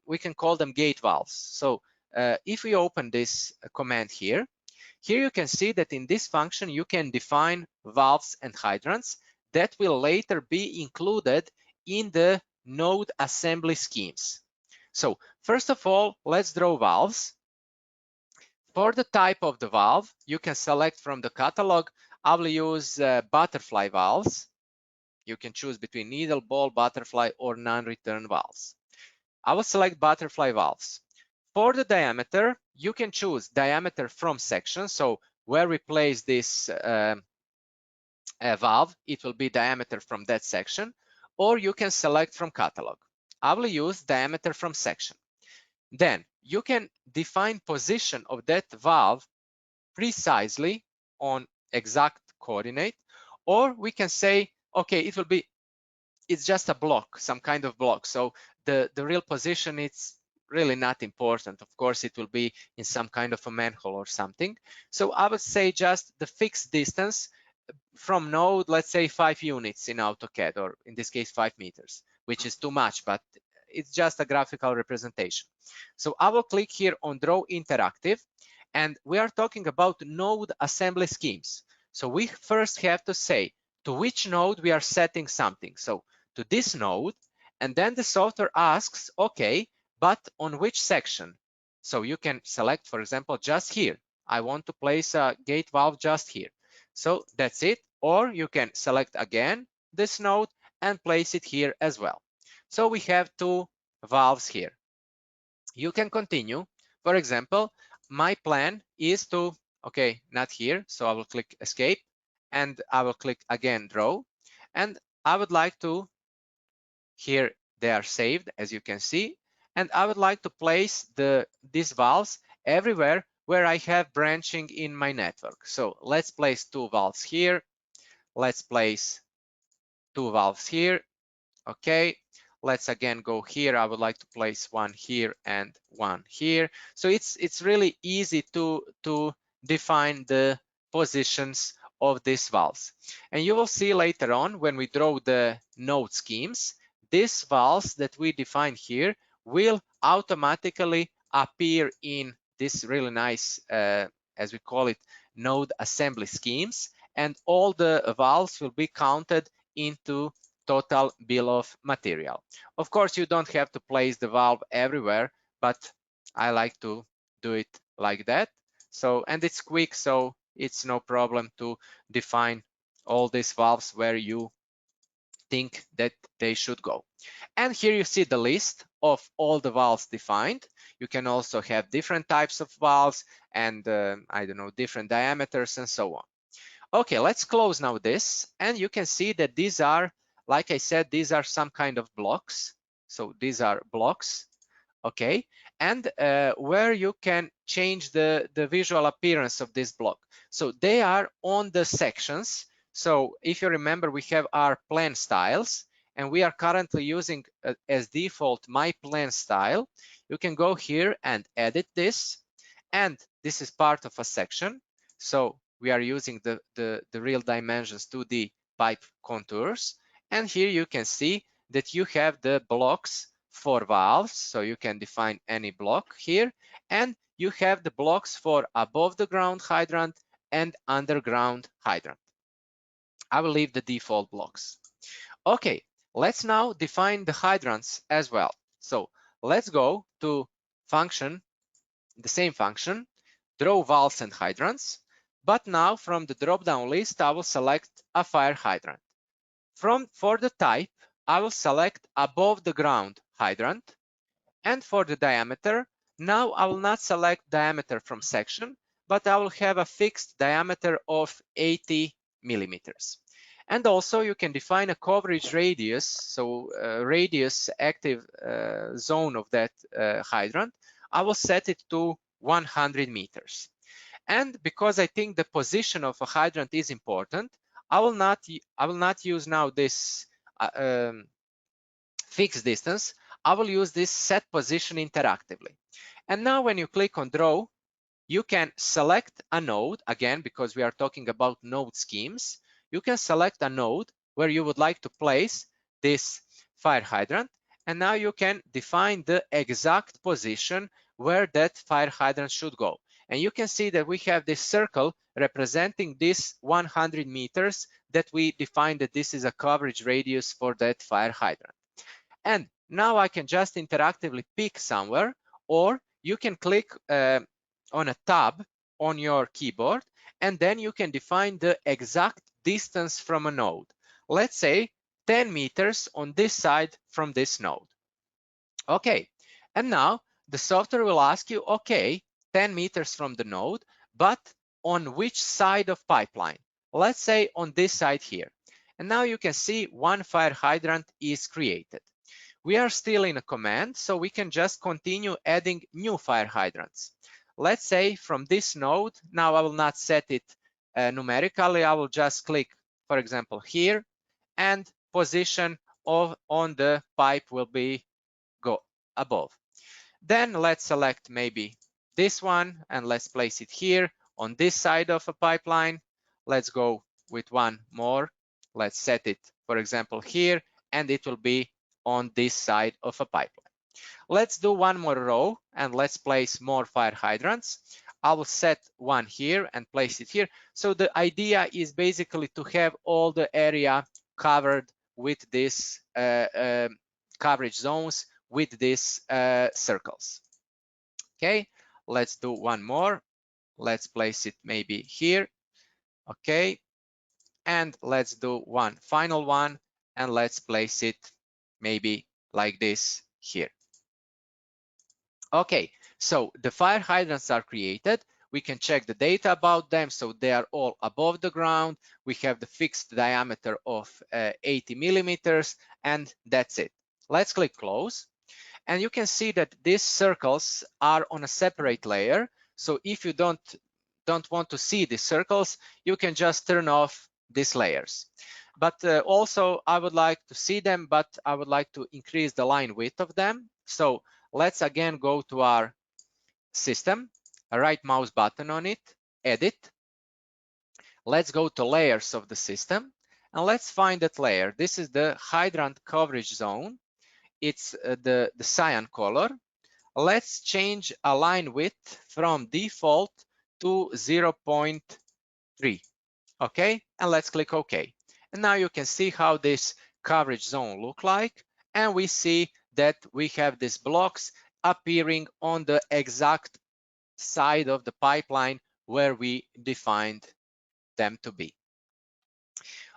we can call them gate valves. So if we open this command here you can see that in this function you can define valves and hydrants that will later be included in the node assembly schemes. So first of all, let's draw valves. For the type of the valve, you can select from the catalog. I will use butterfly valves. You can choose between needle, ball, butterfly, or non-return valves. I will select butterfly valves. For the diameter, you can choose diameter from section. So where we place this valve, it will be diameter from that section, or you can select from catalog. I will use diameter from section. Then you can define position of that valve precisely on exact coordinate, or we can say, okay, it's just a block, some kind of block. So the real position, it's really not important. Of course, it will be in some kind of a manhole or something. So I would say just the fixed distance from node, let's say 5 units in AutoCAD, or in this case 5 meters, which is too much, but it's just a graphical representation. So I will click here on Draw Interactive, and we are talking about node assembly schemes. So we first have to say to which node we are setting something. So to this node, and then the software asks, okay, but on which section? So you can select, for example, just here. I want to place a gate valve just here. So that's it. Or you can select again this node and place it here as well. So we have 2 valves here. You can continue. For example, my plan is to, okay, not here. So I will click escape and I will click again draw. And I would like to, here they are saved, as you can see. And I would like to place these valves everywhere where I have branching in my network. So let's place 2 valves here. Let's place 2 valves here. Okay, let's again go here. I would like to place 1 here and 1 here. So it's really easy to define the positions of these valves. And you will see later on when we draw the node schemes, these valves that we define here will automatically appear in this really nice, as we call it, node assembly schemes. And all the valves will be counted into total bill of material. Of course, you don't have to place the valve everywhere, but I like to do it like that. So, and it's quick, so it's no problem to define all these valves where you think that they should go. And here you see the list of all the valves defined. You can also have different types of valves and I don't know, different diameters and so on. Okay, let's close now this, and you can see that these are, like I said, these are some kind of blocks. So these are blocks, okay, and where you can change the visual appearance of this block. So they are on the sections. So if you remember, we have our plan styles, and we are currently using as default my plan style. You can go here and edit this, and this is part of a section. So we are using the real dimensions 2D pipe contours. And here you can see that you have the blocks for valves. So you can define any block here. And you have the blocks for above the ground hydrant and underground hydrant. I will leave the default blocks. Okay, let's now define the hydrants as well. So let's go to function, the same function, draw valves and hydrants. But now from the drop-down list, I will select a fire hydrant. For the type, I will select above the ground hydrant, and for the diameter, now I will not select diameter from section, but I will have a fixed diameter of 80 millimeters. And also you can define a coverage radius, so radius active zone of that hydrant. I will set it to 100 meters. And because I think the position of a hydrant is important, I will not use now this fixed distance. I will use this set position interactively. And now when you click on draw, you can select a node, again, because we are talking about node schemes. You can select a node where you would like to place this fire hydrant. And now you can define the exact position where that fire hydrant should go. And you can see that we have this circle representing this 100 meters that we defined that this is a coverage radius for that fire hydrant. And now I can just interactively pick somewhere, or you can click on a tab on your keyboard, and then you can define the exact distance from a node. Let's say 10 meters on this side from this node. Okay, and now the software will ask you, okay, 10 meters from the node, but on which side of pipeline? Let's say on this side here. And now you can see one fire hydrant is created. We are still in a command, so we can just continue adding new fire hydrants. Let's say from this node, now I will not set it numerically, I will just click, for example, here, and position on the pipe will be go above. Then let's select maybe this one, and let's place it here on this side of a pipeline. Let's go with one more. Let's set it, for example, here, and it will be on this side of a pipeline. Let's do one more row, and let's place more fire hydrants. I will set one here and place it here. So the idea is basically to have all the area covered with this coverage zones with these circles. Okay, let's do one more. Let's place it maybe here. Okay, and let's do one final one, and let's place it maybe like this here. Okay, so the fire hydrants are created. We can check the data about them. So they are all above the ground. We have the fixed diameter of 80 millimeters, and that's it. Let's click close. And you can see that these circles are on a separate layer. So if you don't want to see these circles, you can just turn off these layers. But also I would like to see them, but I would like to increase the line width of them. So let's again go to our system, right mouse button on it, edit. Let's go to layers of the system, and let's find that layer. This is the hydrant coverage zone. It's the cyan color. Let's change a line width from default to 0.3. Okay, and let's click OK. And now you can see how this coverage zone look like, and we see that we have these blocks appearing on the exact side of the pipeline where we defined them to be.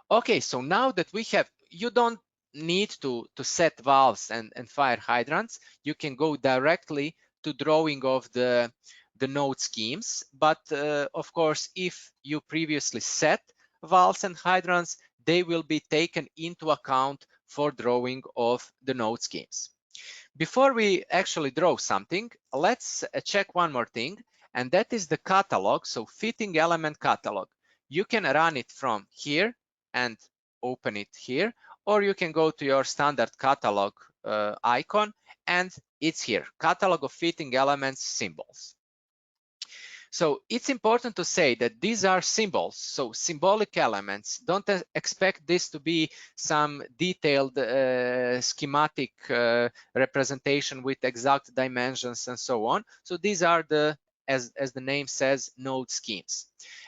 Okay, so now that we have, you don't need to set valves and fire hydrants. You can go directly to drawing of the node schemes. But of course, if you previously set valves and hydrants, they will be taken into account for drawing of the node schemes. Before we actually draw something, let's check one more thing, and that is the catalog. So fitting element catalog. You can run it from here and open it here, or you can go to your standard catalog icon, and it's here, catalog of fitting elements symbols. So it's important to say that these are symbols, so symbolic elements. Don't expect this to be some detailed schematic representation with exact dimensions and so on. So these are the, as the name says, node schemes.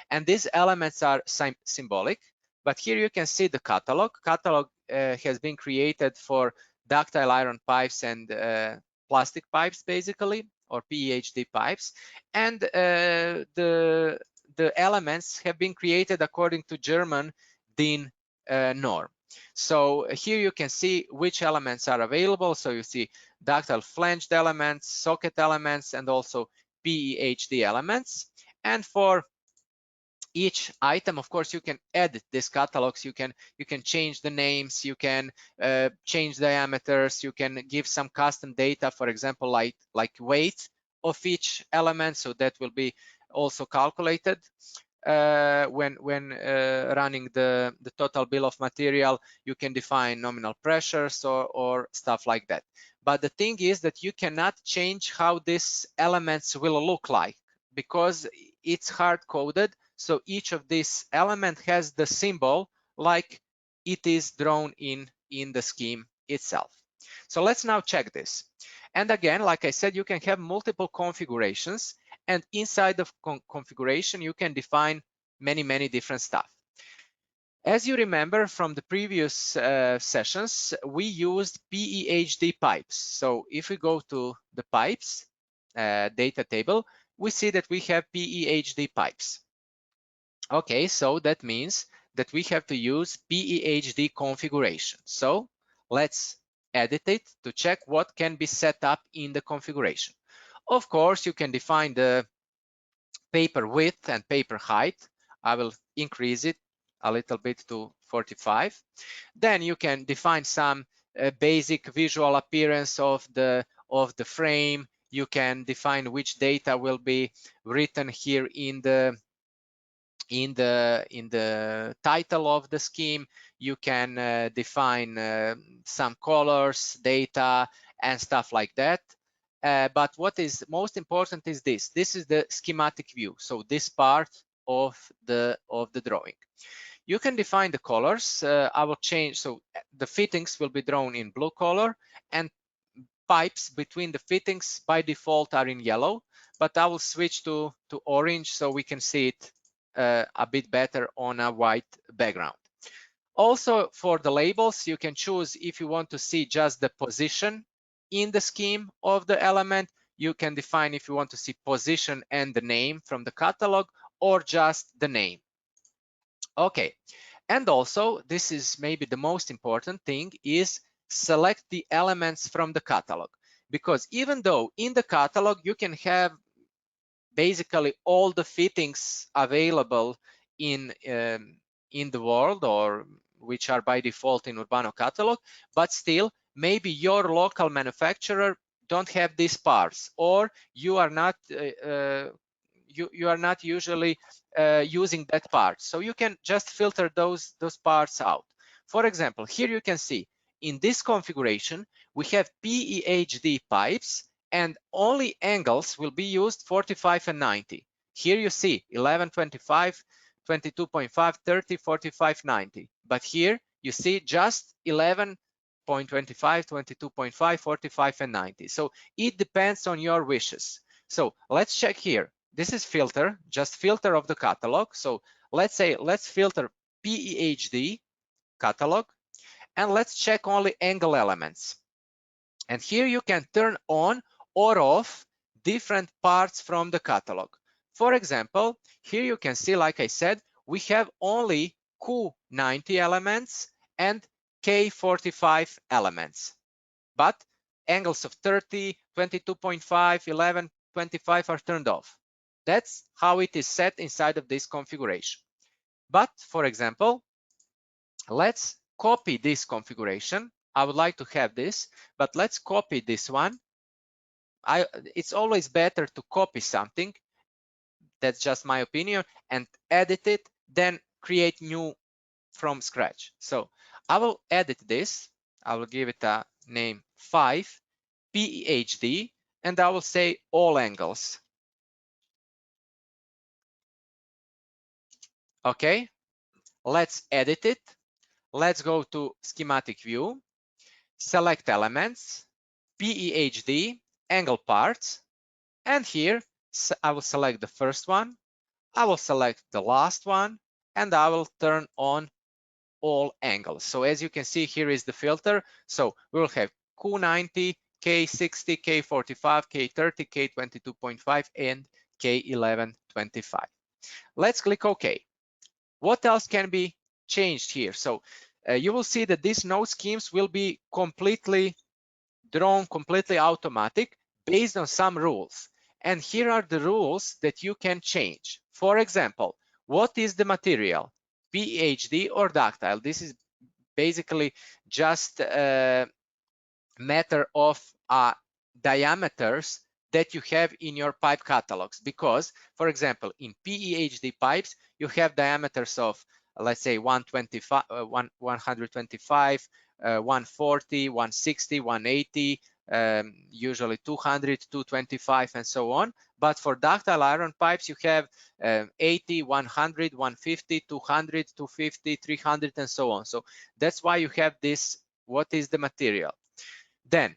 And these elements are symbolic, but here you can see the catalog. Catalog has been created for ductile iron pipes and plastic pipes, basically, or PEHD pipes, and the elements have been created according to German DIN norm. So here you can see which elements are available. So you see ductile flanged elements, socket elements, and also PEHD elements. And for each item, of course, you can edit these catalogs. You can change the names, you can change diameters, you can give some custom data, for example, like weight of each element, so that will be also calculated when running the total bill of material. You can define nominal pressures or stuff like that. But the thing is that you cannot change how these elements will look like, because it's hard coded. So each of these elements has the symbol like it is drawn in the scheme itself. So let's now check this. And again, like I said, you can have multiple configurations, and inside of configuration, you can define many different stuff. As you remember from the previous sessions, we used PEHD pipes. So if we go to the pipes data table, we see that we have PEHD pipes. Okay, so that means that we have to use PEHD configuration. So let's edit it to check what can be set up in the configuration. Of course, you can define the paper width and paper height. I will increase it a little bit to 45. Then you can define some basic visual appearance of the frame. You can define which data will be written here in the title of the scheme. You can define some colors, data, and stuff like that. But what is most important is this. This is the schematic view. So this part of the drawing. You can define the colors. I will change. So the fittings will be drawn in blue color, and pipes between the fittings by default are in yellow. But I will switch to orange so we can see it a bit better on a white background. Also, for the labels, you can choose if you want to see just the position in the scheme of the element. You can define if you want to see position and the name from the catalog, or just the name. Okay, and also this is maybe the most important thing, is select the elements from the catalog. Because even though in the catalog you can have basically all the fittings available in the world, or which are by default in Urbano catalog, but still maybe your local manufacturer don't have these parts, or you are not you are not usually using that part. So you can just filter those parts out. For example, here you can see in this configuration we have PEHD pipes, and only angles will be used 45 and 90. Here you see 11, 25, 22.5, 30, 45, 90. But here you see just 11.25, 22.5, 45, and 90. So it depends on your wishes. So let's check here. This is filter, just filter of the catalog. So let's say, let's filter PEHD catalog, and let's check only angle elements. And here you can turn on or off different parts from the catalog. For example, here you can see, like I said, we have only Q90 elements and K45 elements, but angles of 30, 22.5, 11, 25 are turned off. That's how it is set inside of this configuration. But for example, let's copy this configuration. I would like to have this, but let's copy this one. It's always better to copy something, that's just my opinion, and edit it, then create new from scratch. So I will edit this. I will give it a name 5 PEHD, and I will say all angles. Okay, let's edit it. Let's go to schematic view, select elements, PEHD, angle parts, and here I will select the first one, I will select the last one, and I will turn on all angles. So as you can see, here is the filter. So we will have Q90, K60, K45, K30, K22.5, and K1125. Let's click OK. What else can be changed here? So you will see that these node schemes will be completely drawn, completely automatic based on some rules. And here are the rules that you can change. For example, what is the material? PEHD or ductile? This is basically just a matter of diameters that you have in your pipe catalogs, because for example in PEHD pipes you have diameters of, let's say, 125, 125, 140, 160, 180, usually 200, 225, and so on. But for ductile iron pipes you have 80, 100, 150, 200, 250, 300, and so on. So that's why you have this, what is the material. Then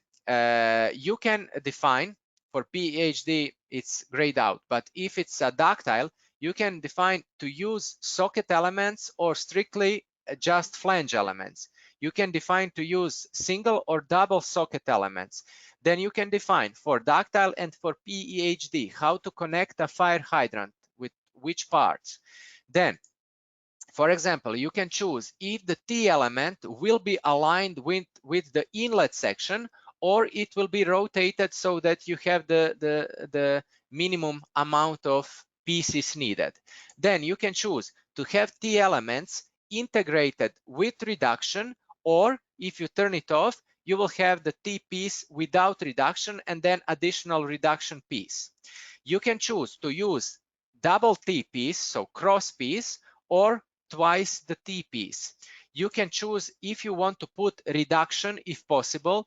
you can define, for PEHD it's grayed out, but if it's a ductile, you can define to use socket elements or strictly just flange elements. You can define to use single or double socket elements. Then you can define for ductile and for PEHD how to connect a fire hydrant with which parts. Then, for example, you can choose if the T element will be aligned with the inlet section, or it will be rotated so that you have the minimum amount of pieces needed. Then you can choose to have T elements integrated with reduction, or if you turn it off, you will have the T piece without reduction and then additional reduction piece. You can choose to use double T piece, so cross piece, or twice the T piece. You can choose if you want to put reduction, if possible,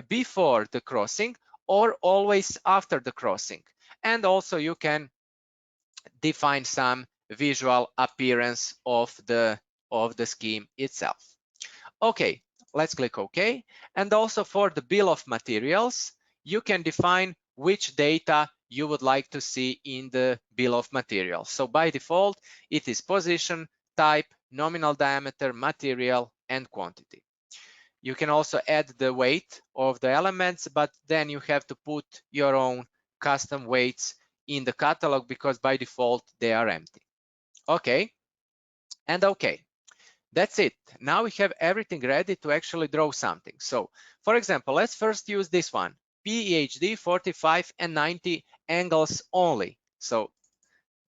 before the crossing or always after the crossing. And also you can define some visual appearance of the scheme itself. Okay, let's click OK. And also for the bill of materials, you can define which data you would like to see in the bill of materials. So by default, it is position, type, nominal diameter, material, and quantity. You can also add the weight of the elements, but then you have to put your own custom weights in the catalog because by default they are empty. Okay, and okay. That's it. Now we have everything ready to actually draw something. So for example, let's first use this one, PEHD 45 and 90 angles only. So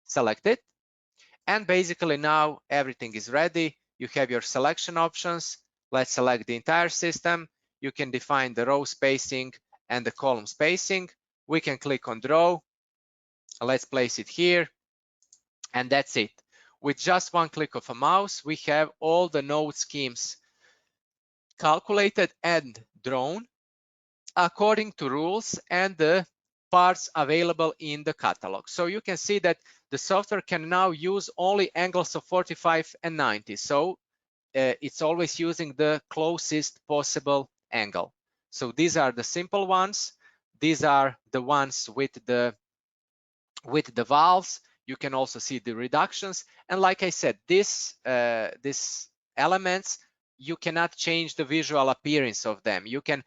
select it. And basically now everything is ready. You have your selection options. Let's select the entire system. You can define the row spacing and the column spacing. We can click on draw. Let's place it here. And that's it. With just one click of a mouse, we have all the node schemes calculated and drawn according to rules and the parts available in the catalog. So you can see that the software can now use only angles of 45 and 90. So it's always using the closest possible angle. So these are the simple ones. These are the ones with the valves. You can also see the reductions. And like I said, these elements, you cannot change the visual appearance of them. You can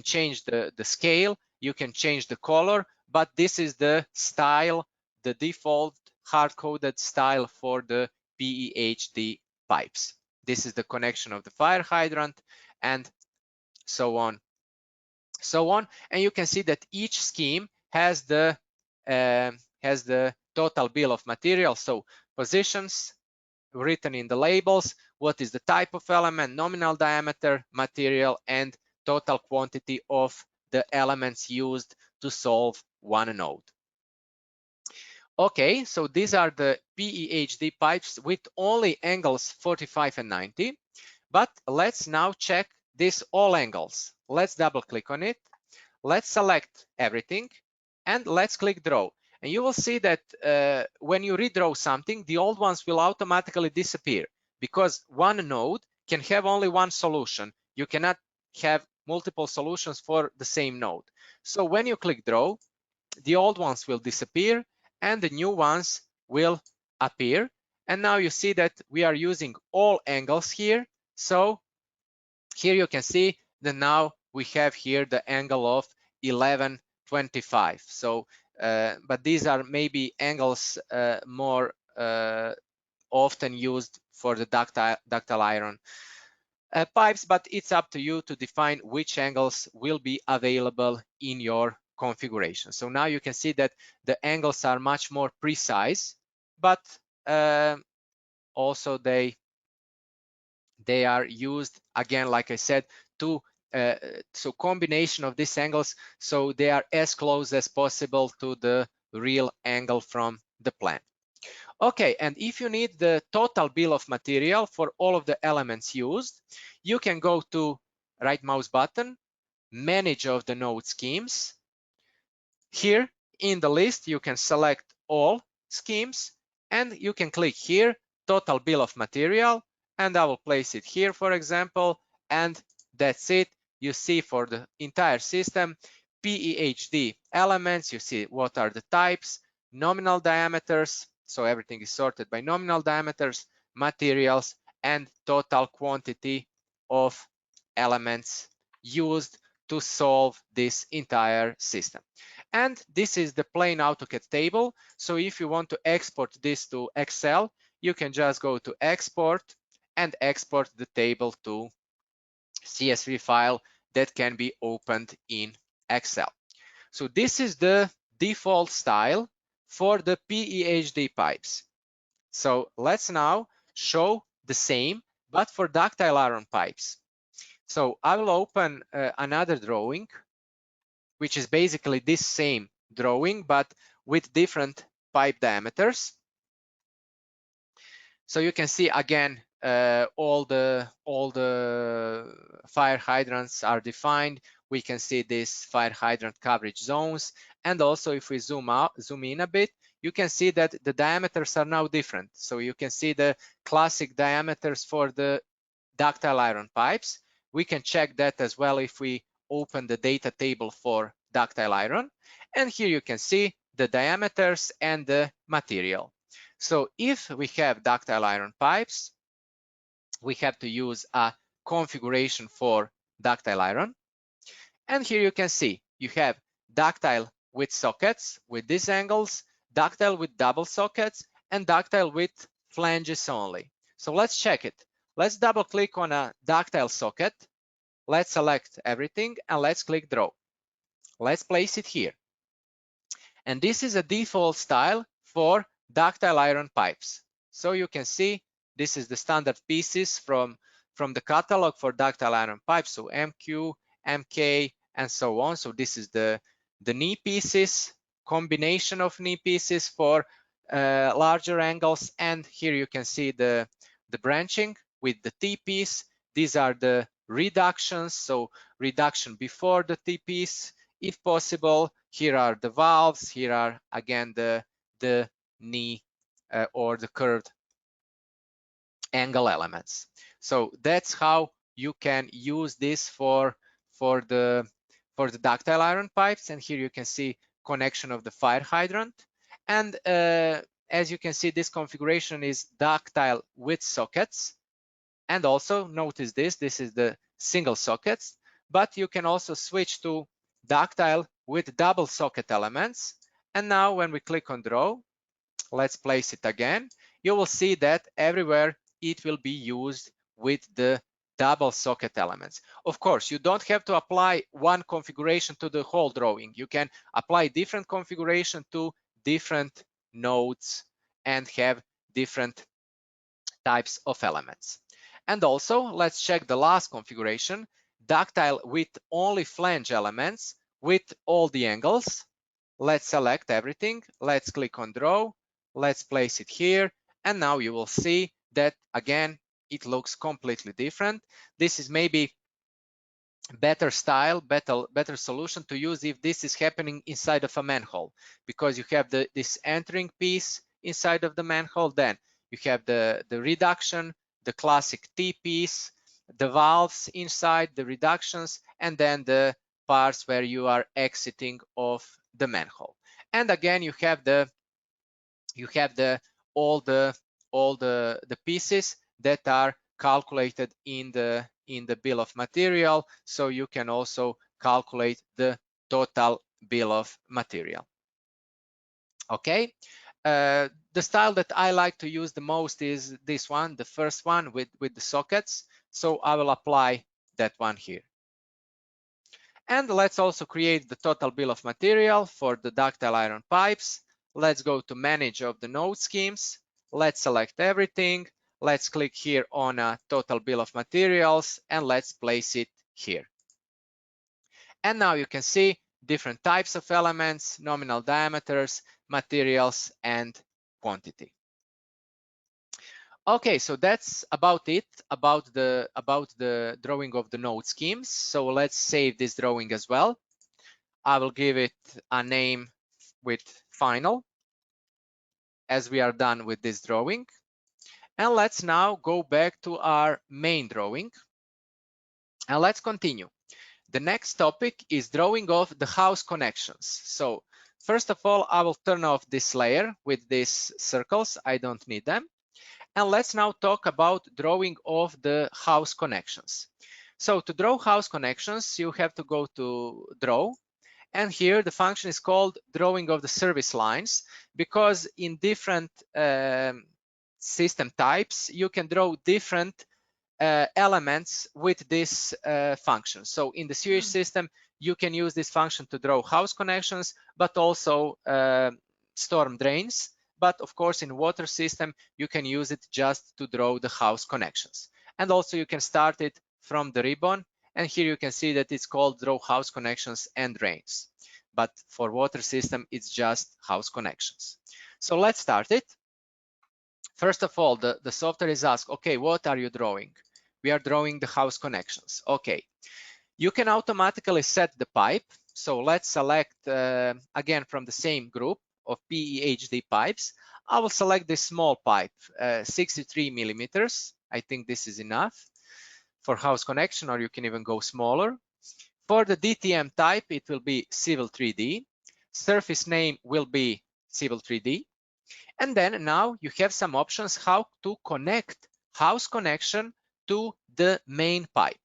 change the scale, you can change the color, but this is the style, the default hard-coded style for the PEHD pipes. This is the connection of the fire hydrant, and so on, and you can see that each scheme has the total bill of materials. So positions written in the labels, what is the type of element, nominal diameter, material, and total quantity of the elements used to solve one node. Okay, so these are the PEHD pipes with only angles 45 and 90. But let's now check these all angles. Let's double click on it. Let's select everything and let's click draw. And you will see that when you redraw something, the old ones will automatically disappear because one node can have only one solution. You cannot have multiple solutions for the same node. So when you click draw, the old ones will disappear and the new ones will appear. And now you see that we are using all angles here. So here you can see that now we have here the angle of 1125. So, but these are maybe angles more often used for the ductile iron pipes, but it's up to you to define which angles will be available in your configuration. So now you can see that the angles are much more precise, but also they are used again, like I said, to so combination of these angles, so they are as close as possible to the real angle from the plan. Okay, and if you need the total bill of material for all of the elements used, you can go to right mouse button, manage of the node schemes. Here in the list, you can select all schemes and you can click here, total bill of material, and I will place it here, for example, and that's it. You see for the entire system, PEHD elements, you see what are the types, nominal diameters, so everything is sorted by nominal diameters, materials, and total quantity of elements used to solve this entire system. And this is the plain AutoCAD table. So if you want to export this to Excel, you can just go to export and export the table to CSV file that can be opened in Excel. So this is the default style for the PEHD pipes. So let's now show the same, but for ductile iron pipes. So I will open another drawing, which is basically this same drawing, but with different pipe diameters. So you can see again, all the fire hydrants are defined. We can see these fire hydrant coverage zones. And also if we zoom in a bit, you can see that the diameters are now different. So you can see the classic diameters for the ductile iron pipes. We can check that as well if we open the data table for ductile iron. And here you can see the diameters and the material. So if we have ductile iron pipes, we have to use a configuration for ductile iron. And here you can see you have ductile with sockets with these angles, ductile with double sockets, and ductile with flanges only. So let's check it. Let's double click on a ductile socket. Let's select everything and let's click draw. Let's place it here. And this is a default style for ductile iron pipes. So you can see this is the standard pieces from the catalog for ductile iron pipes. So MQ, MK, and so on. So this is the knee pieces, combination of knee pieces for larger angles. And here you can see the branching with the T-piece. These are the reductions. So reduction before the T-piece, if possible. Here are the valves. Here are again the knee or the curved angle elements. So that's how you can use this for the ductile iron pipes. And here you can see connection of the fire hydrant. And as you can see, this configuration is ductile with sockets. And also notice this is the single sockets, but you can also switch to ductile with double socket elements. And now when we click on draw, let's place it again, you will see that everywhere it will be used with the double socket elements. Of course, you don't have to apply one configuration to the whole drawing. You can apply different configuration to different nodes and have different types of elements. And also, let's check the last configuration, ductile with only flange elements with all the angles. Let's select everything. Let's click on draw. Let's place it here. And now you will see that again, it looks completely different. This is maybe better style, better solution to use if this is happening inside of a manhole, because you have this entering piece inside of the manhole, then you have the reduction, the classic T-piece, the valves inside, the reductions, and then the parts where you are exiting of the manhole. And again, you have all the pieces that are calculated in the bill of material, so you can also calculate the total bill of material. Okay, The style that I like to use the most is this one, the first one with the sockets. So I will apply that one here. And let's also create the total bill of material for the ductile iron pipes. Let's go to manage of the node schemes. Let's select everything. Let's click here on a total bill of materials and let's place it here. And now you can see different types of elements, nominal diameters, materials, and quantity. Okay, so that's about it, about the drawing of the node schemes. So let's save this drawing as well. I will give it a name with final, as we are done with this drawing. And let's now go back to our main drawing. And let's continue. The next topic is drawing of the house connections. So first of all, I will turn off this layer with these circles. I don't need them. And let's now talk about drawing of the house connections. So to draw house connections, you have to go to draw. And here the function is called drawing of the service lines, because in different system types, you can draw different elements with this function. So in the sewage system, you can use this function to draw house connections, but also storm drains. But of course, in water system, you can use it just to draw the house connections. And also you can start it from the ribbon. And here you can see that it's called draw house connections and drains. But for water system, it's just house connections. So let's start it. First of all, the software is asked, okay, what are you drawing? We are drawing the house connections. Okay, you can automatically set the pipe. So let's select, again, from the same group of PEHD pipes. I will select this small pipe, 63 millimeters. I think this is enough for house connection, or you can even go smaller. For the DTM type, it will be Civil 3D. Surface name will be Civil 3D. And then now you have some options how to connect house connection to the main pipe.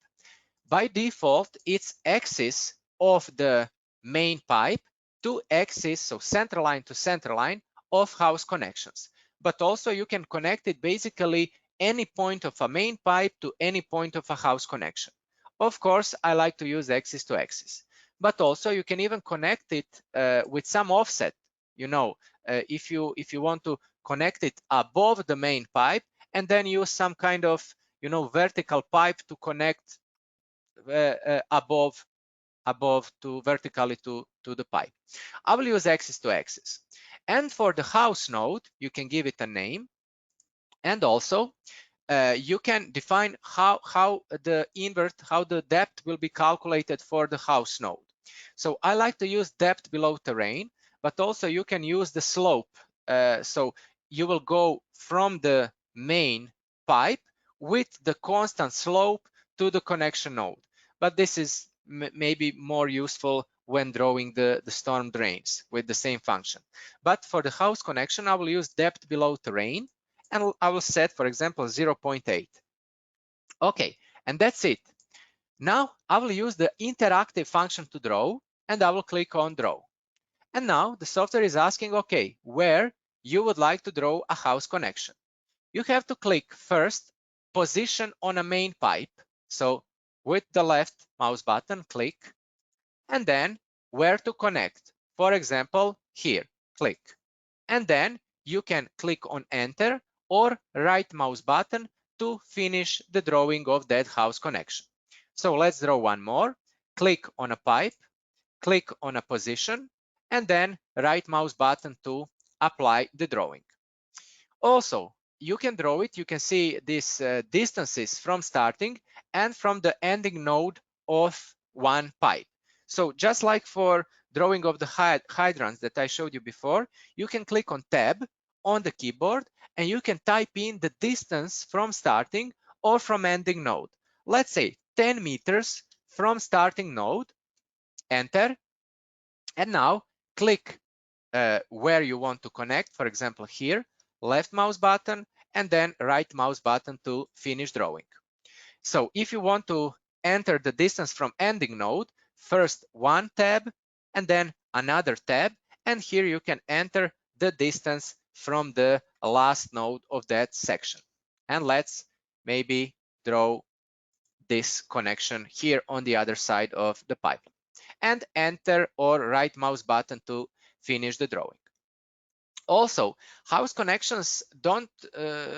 By default, it's axis of the main pipe to axis, so center line to center line of house connections. But also you can connect it basically any point of a main pipe to any point of a house connection. Of course, I like to use axis to axis, but also you can even connect it with some offset. You know, if you want to connect it above the main pipe and then use some kind of, you know, vertical pipe to connect above to vertically to the pipe. I will use axis to axis. And for the house node, you can give it a name, and also you can define how the depth will be calculated for the house node. So I like to use depth below terrain, but also you can use the slope. So you will go from the main pipe with the constant slope to the connection node. But this is maybe more useful when drawing the storm drains with the same function. But for the house connection, I will use depth below terrain, and I will set, for example, 0.8. Okay, and that's it. Now I will use the interactive function to draw, and I will click on draw. And now the software is asking, okay, where you would like to draw a house connection. You have to click first position on a main pipe. So with the left mouse button, click, and then where to connect. For example, here, click. And then you can click on enter or right mouse button to finish the drawing of that house connection. So let's draw one more. Click on a pipe, click on a position, and then right mouse button to apply the drawing. Also, you can draw it. You can see these distances from starting and from the ending node of one pipe. So just like for drawing of the hydrants that I showed you before, you can click on tab on the keyboard and you can type in the distance from starting or from ending node. Let's say 10 meters from starting node, enter, and now click where you want to connect. For example, here, left mouse button, and then right mouse button to finish drawing. So if you want to enter the distance from ending node, first one tab and then another tab, and here you can enter the distance from the last node of that section. And let's maybe draw this connection here on the other side of the pipeline. And enter or right mouse button to finish the drawing. Also, house connections don't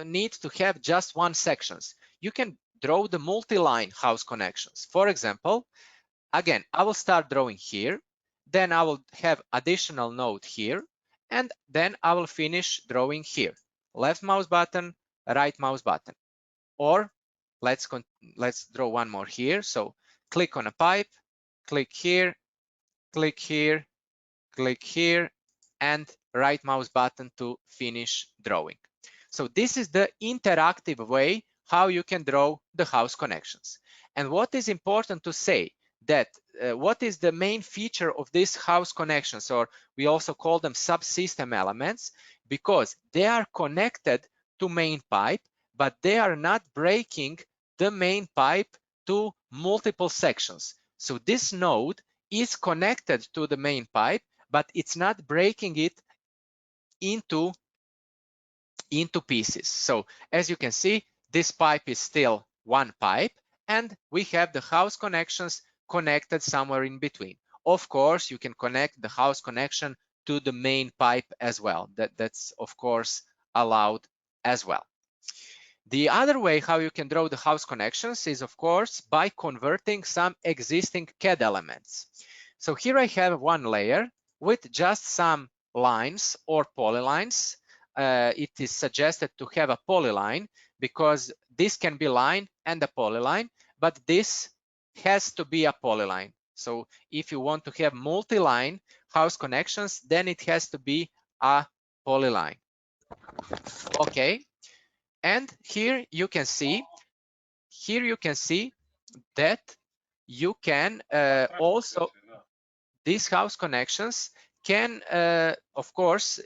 need to have just one sections. You can draw the multi-line house connections. For example, again, I will start drawing here, then I will have additional node here, and then I will finish drawing here. Left mouse button, right mouse button. Or let's draw one more here. So click on a pipe, click here, click here, click here, and right mouse button to finish drawing. So this is the interactive way how you can draw the house connections. And what is important to say that what is the main feature of these house connections, or we also call them subsystem elements, because they are connected to main pipe, but they are not breaking the main pipe to multiple sections. So this node is connected to the main pipe, but it's not breaking it into pieces. So as you can see, this pipe is still one pipe, and we have the house connections connected somewhere in between. Of course, you can connect the house connection to the main pipe as well. That's of course allowed as well. The other way how you can draw the house connections is of course by converting some existing CAD elements. So here I have one layer with just some lines or polylines. It is suggested to have a polyline because this can be line and a polyline, but this has to be a polyline. So if you want to have multi-line house connections, then it has to be a polyline. Okay, and here you can see that you can also, these house connections can, of course,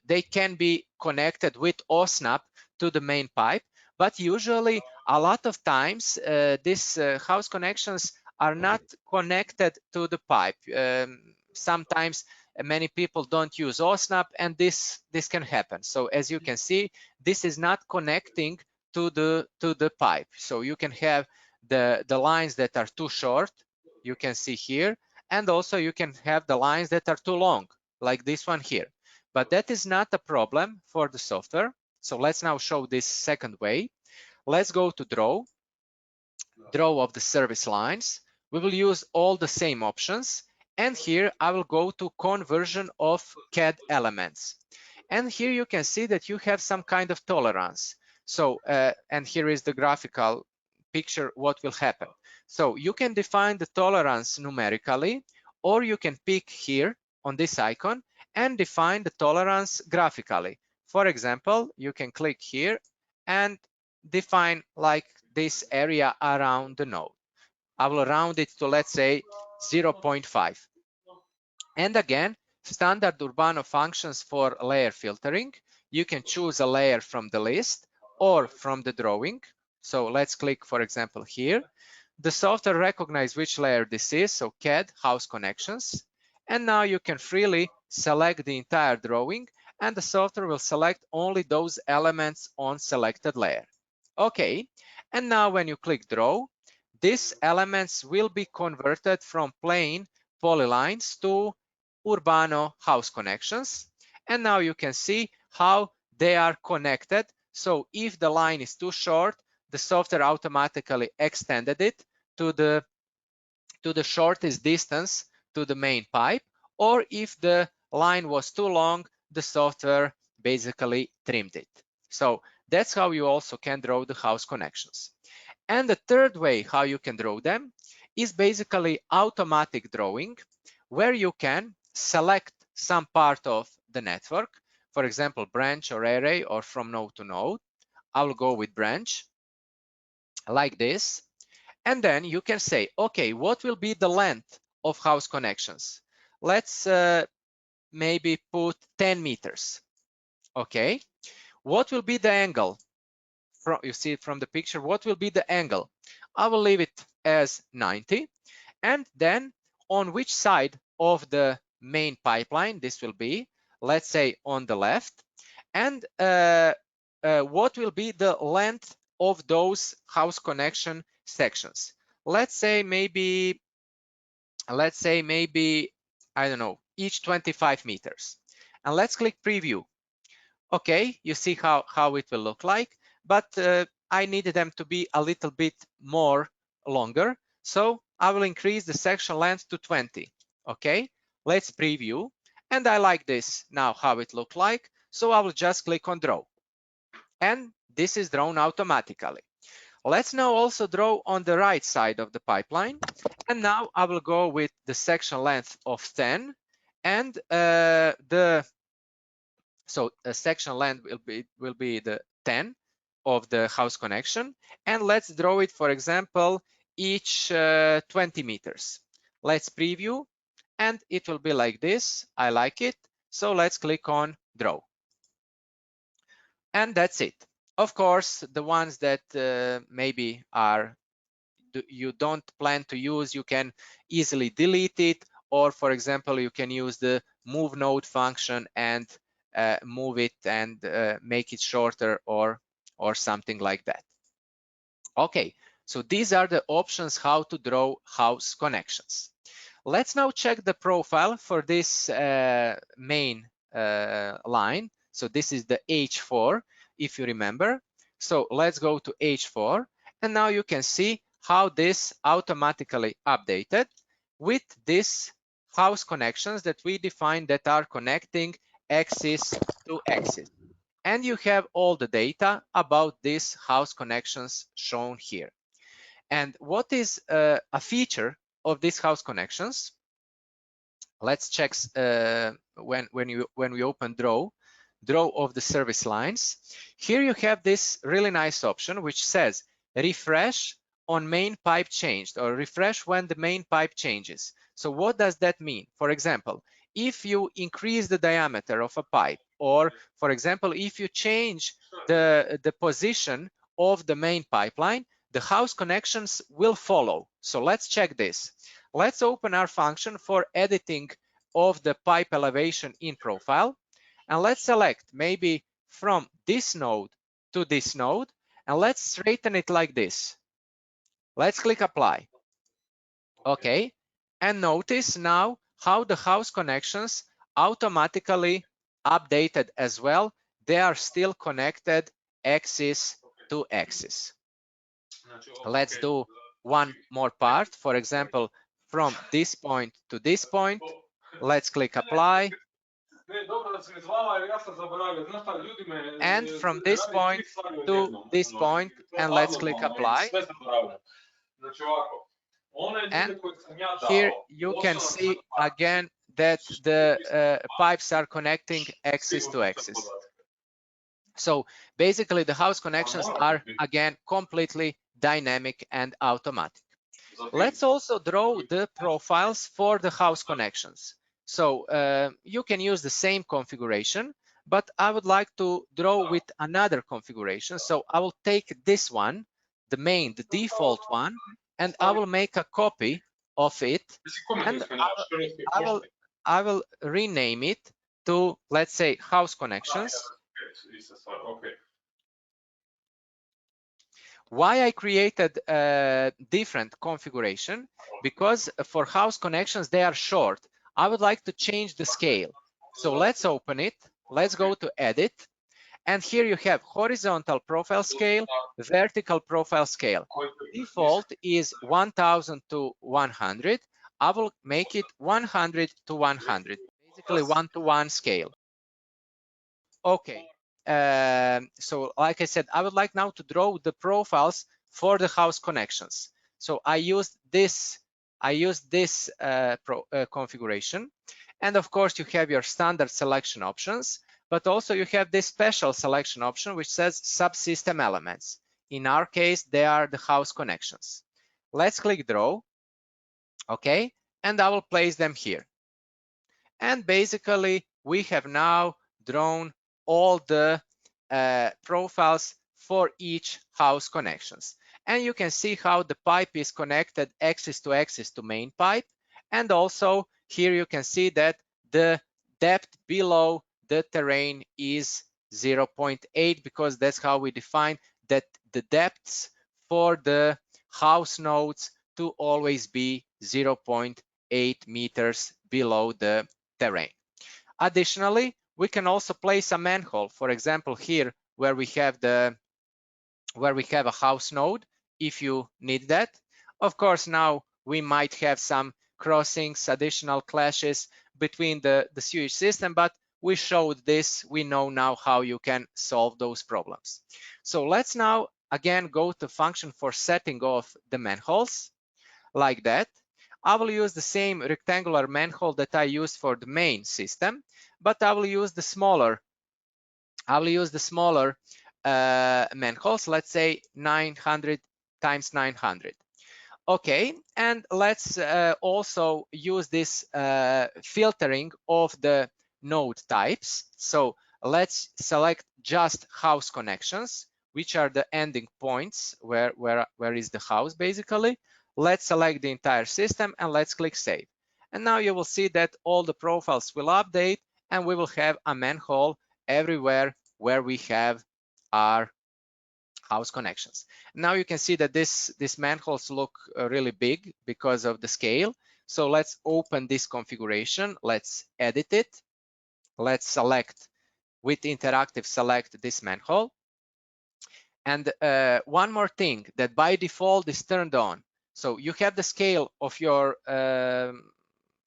they can be connected with OSNAP to the main pipe, but usually a lot of times these house connections are not connected to the pipe. Sometimes many people don't use OSNAP, and this can happen. So as you can see, this is not connecting to the pipe. So you can have the lines that are too short, you can see here, and also you can have the lines that are too long, like this one here. But that is not a problem for the software. So let's now show this second way. Let's go to draw of the service lines. We will use all the same options. And here I will go to conversion of CAD elements. And here you can see that you have some kind of tolerance. So, and here is the graphical picture what will happen. So you can define the tolerance numerically, or you can pick here on this icon and define the tolerance graphically. For example, you can click here and define like this area around the node. I will round it to, let's say, 0.5. And again, standard Urbano functions for layer filtering. You can choose a layer from the list or from the drawing. So let's click, for example, here. The software recognizes which layer this is, so CAD, house connections. And now you can freely select the entire drawing, and the software will select only those elements on selected layer. Okay, and now when you click draw, these elements will be converted from plain polylines to Urbano house connections. And now you can see how they are connected. So if the line is too short, the software automatically extended it to the shortest distance to the main pipe. Or if the line was too long, the software basically trimmed it. So that's how you also can draw the house connections. And the third way how you can draw them is basically automatic drawing, where you can select some part of the network, for example, branch or array or from node to node. I will go with branch like this. And then you can say, okay, what will be the length of house connections? Let's maybe put 10 meters. Okay. What will be the angle? You see it from the picture, what will be the angle? I will leave it as 90. And then on which side of the main pipeline this will be? Let's say on the left. and what will be the length of those house connection sections. Let's say maybe, I don't know, each 25 meters. And let's click preview. Okay, you see how it will look like, but I needed them to be a little bit more longer. So I will increase the section length to 20. Okay, let's preview. And I like this now, how it looked like. So I will just click on draw. And this is drawn automatically. Let's now also draw on the right side of the pipeline. And now I will go with the section length of 10 and so the section length will be the 10 of the house connection. And let's draw it, for example, each 20 meters. Let's preview and it will be like this. I like it. So let's click on draw. And that's it. Of course, the ones that maybe you don't plan to use, you can easily delete it, or for example, you can use the move node function and move it and make it shorter or something like that. Okay, so these are the options how to draw house connections. Let's now check the profile for this main line. So this is the H4, if you remember. So let's go to H4, and now you can see how this automatically updated with this house connections that we defined that are connecting axis to axis. And you have all the data about these house connections shown here. And what is a feature of these house connections? Let's check when we open draw of the service lines. Here you have this really nice option which says refresh on main pipe changed, or refresh when the main pipe changes. So what does that mean? For example, if you increase the diameter of a pipe, or for example, if you change the position of the main pipeline, the house connections will follow. So let's check this. Let's open our function for editing of the pipe elevation in profile. And let's select maybe from this node to this node, and let's straighten it like this. Let's click apply. Okay, and notice now how the house connections automatically updated as well. They are still connected axis to axis. Let's do one more part. For example, from this point to this point, let's click apply. And from this point to this point, and let's click apply. And here you can see again that the pipes are connecting axis to axis. So basically the house connections are again completely dynamic and automatic. Let's also draw the profiles for the house connections. So you can use the same configuration, but I would like to draw with another configuration. So I will take this one, the default one, and I will make a copy of it, and I will rename it to, let's say, house connections. Why I created a different configuration? Because for house connections, they are short. I would like to change the scale. So let's open it. Let's go to edit. And here you have horizontal profile scale, vertical profile scale. Default is 1000 to 100. I will make it 100 to 100, basically 1-to-1 scale. Okay. So like I said, I would like now to draw the profiles for the house connections. So I used this configuration. And of course, you have your standard selection options, but also you have this special selection option, which says subsystem elements. In our case, they are the house connections. Let's click draw. Okay. And I will place them here. And basically, we have now drawn all the profiles for each house connections. And you can see how the pipe is connected axis to main pipe. And also here you can see that the depth below the terrain is 0.8, because that's how we define that the depths for the house nodes to always be 0.8 meters below the terrain. Additionally, we can also place a manhole, for example, here where we have a house node, if you need that. Of course, now we might have some crossings, additional clashes between the sewage system, but we showed this. We know now how you can solve those problems. So let's now again go to function for setting off the manholes like that. I will use the same rectangular manhole that I used for the main system, but I will use the smaller manholes, let's say 900 times 900. Okay, and let's also use this filtering of the node types. So let's select just house connections, which are the ending points where is the house basically. Let's select the entire system and let's click save. And now you will see that all the profiles will update and we will have a manhole everywhere where we have our house connections. Now you can see that these manholes look really big because of the scale. So let's open this configuration. Let's edit it. Let's select with interactive select this manhole. And one more thing that by default is turned on. So you have the scale of your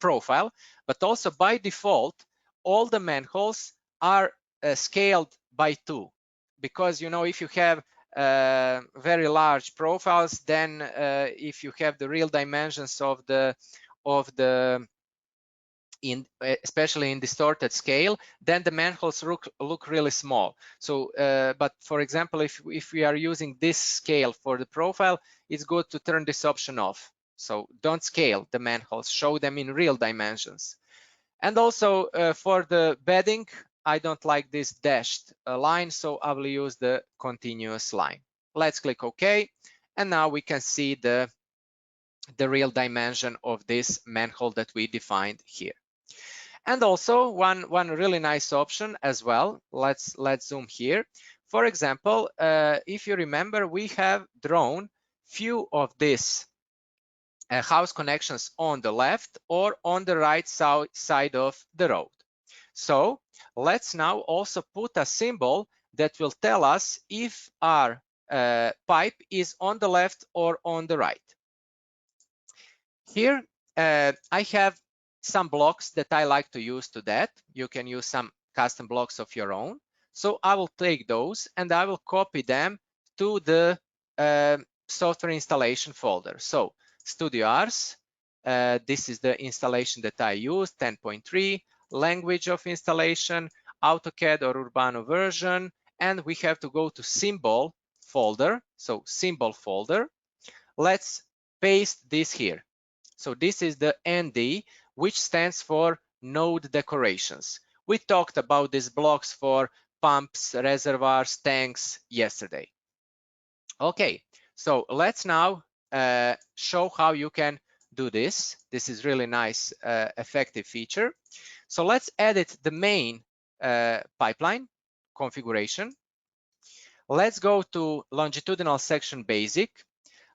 profile, but also by default, all the manholes are scaled by 2. Because, you know, if you have very large profiles, then if you have the real dimensions of the especially in distorted scale, then the manholes look really small. So, but for example, if we are using this scale for the profile, it's good to turn this option off. So don't scale the manholes, show them in real dimensions. And also for the bedding, I don't like this dashed line, so I will use the continuous line. Let's click OK, and now we can see the real dimension of this manhole that we defined here. And also one really nice option as well. Let's zoom here. For example, if you remember, we have drawn few of these house connections on the left or on the right side of the road. So let's now also put a symbol that will tell us if our pipe is on the left or on the right. Here I have some blocks that I like to use to that. You can use some custom blocks of your own. So I will take those and I will copy them to the software installation folder. So StudioArs, this is the installation that I use, 10.3, language of installation, AutoCAD or Urbano version, and we have to go to symbol folder. So symbol folder. Let's paste this here. So this is the ND, which stands for node decorations. We talked about these blocks for pumps, reservoirs, tanks yesterday. Okay, so let's now show how you can do this. This is really nice, effective feature. So let's edit the main pipeline configuration. Let's go to longitudinal section basic.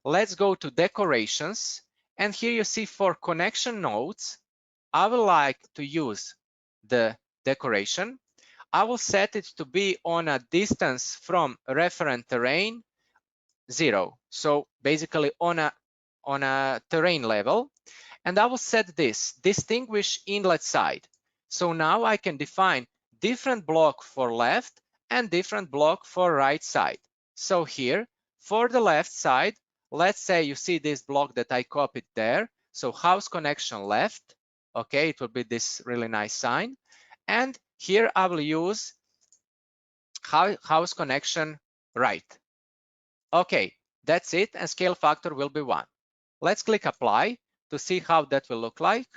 Let's go to decorations. And here you see for connection nodes, I would like to use the decoration. I will set it to be on a distance from referent terrain 0. So basically on a terrain level. And I will set this distinguish inlet side. So now I can define different block for left and different block for right side. So here for the left side, let's say you see this block that I copied there. So house connection left. Okay, it will be this really nice sign. And here I will use house connection right. Okay, that's it, and scale factor will be 1. Let's click apply to see how that will look like.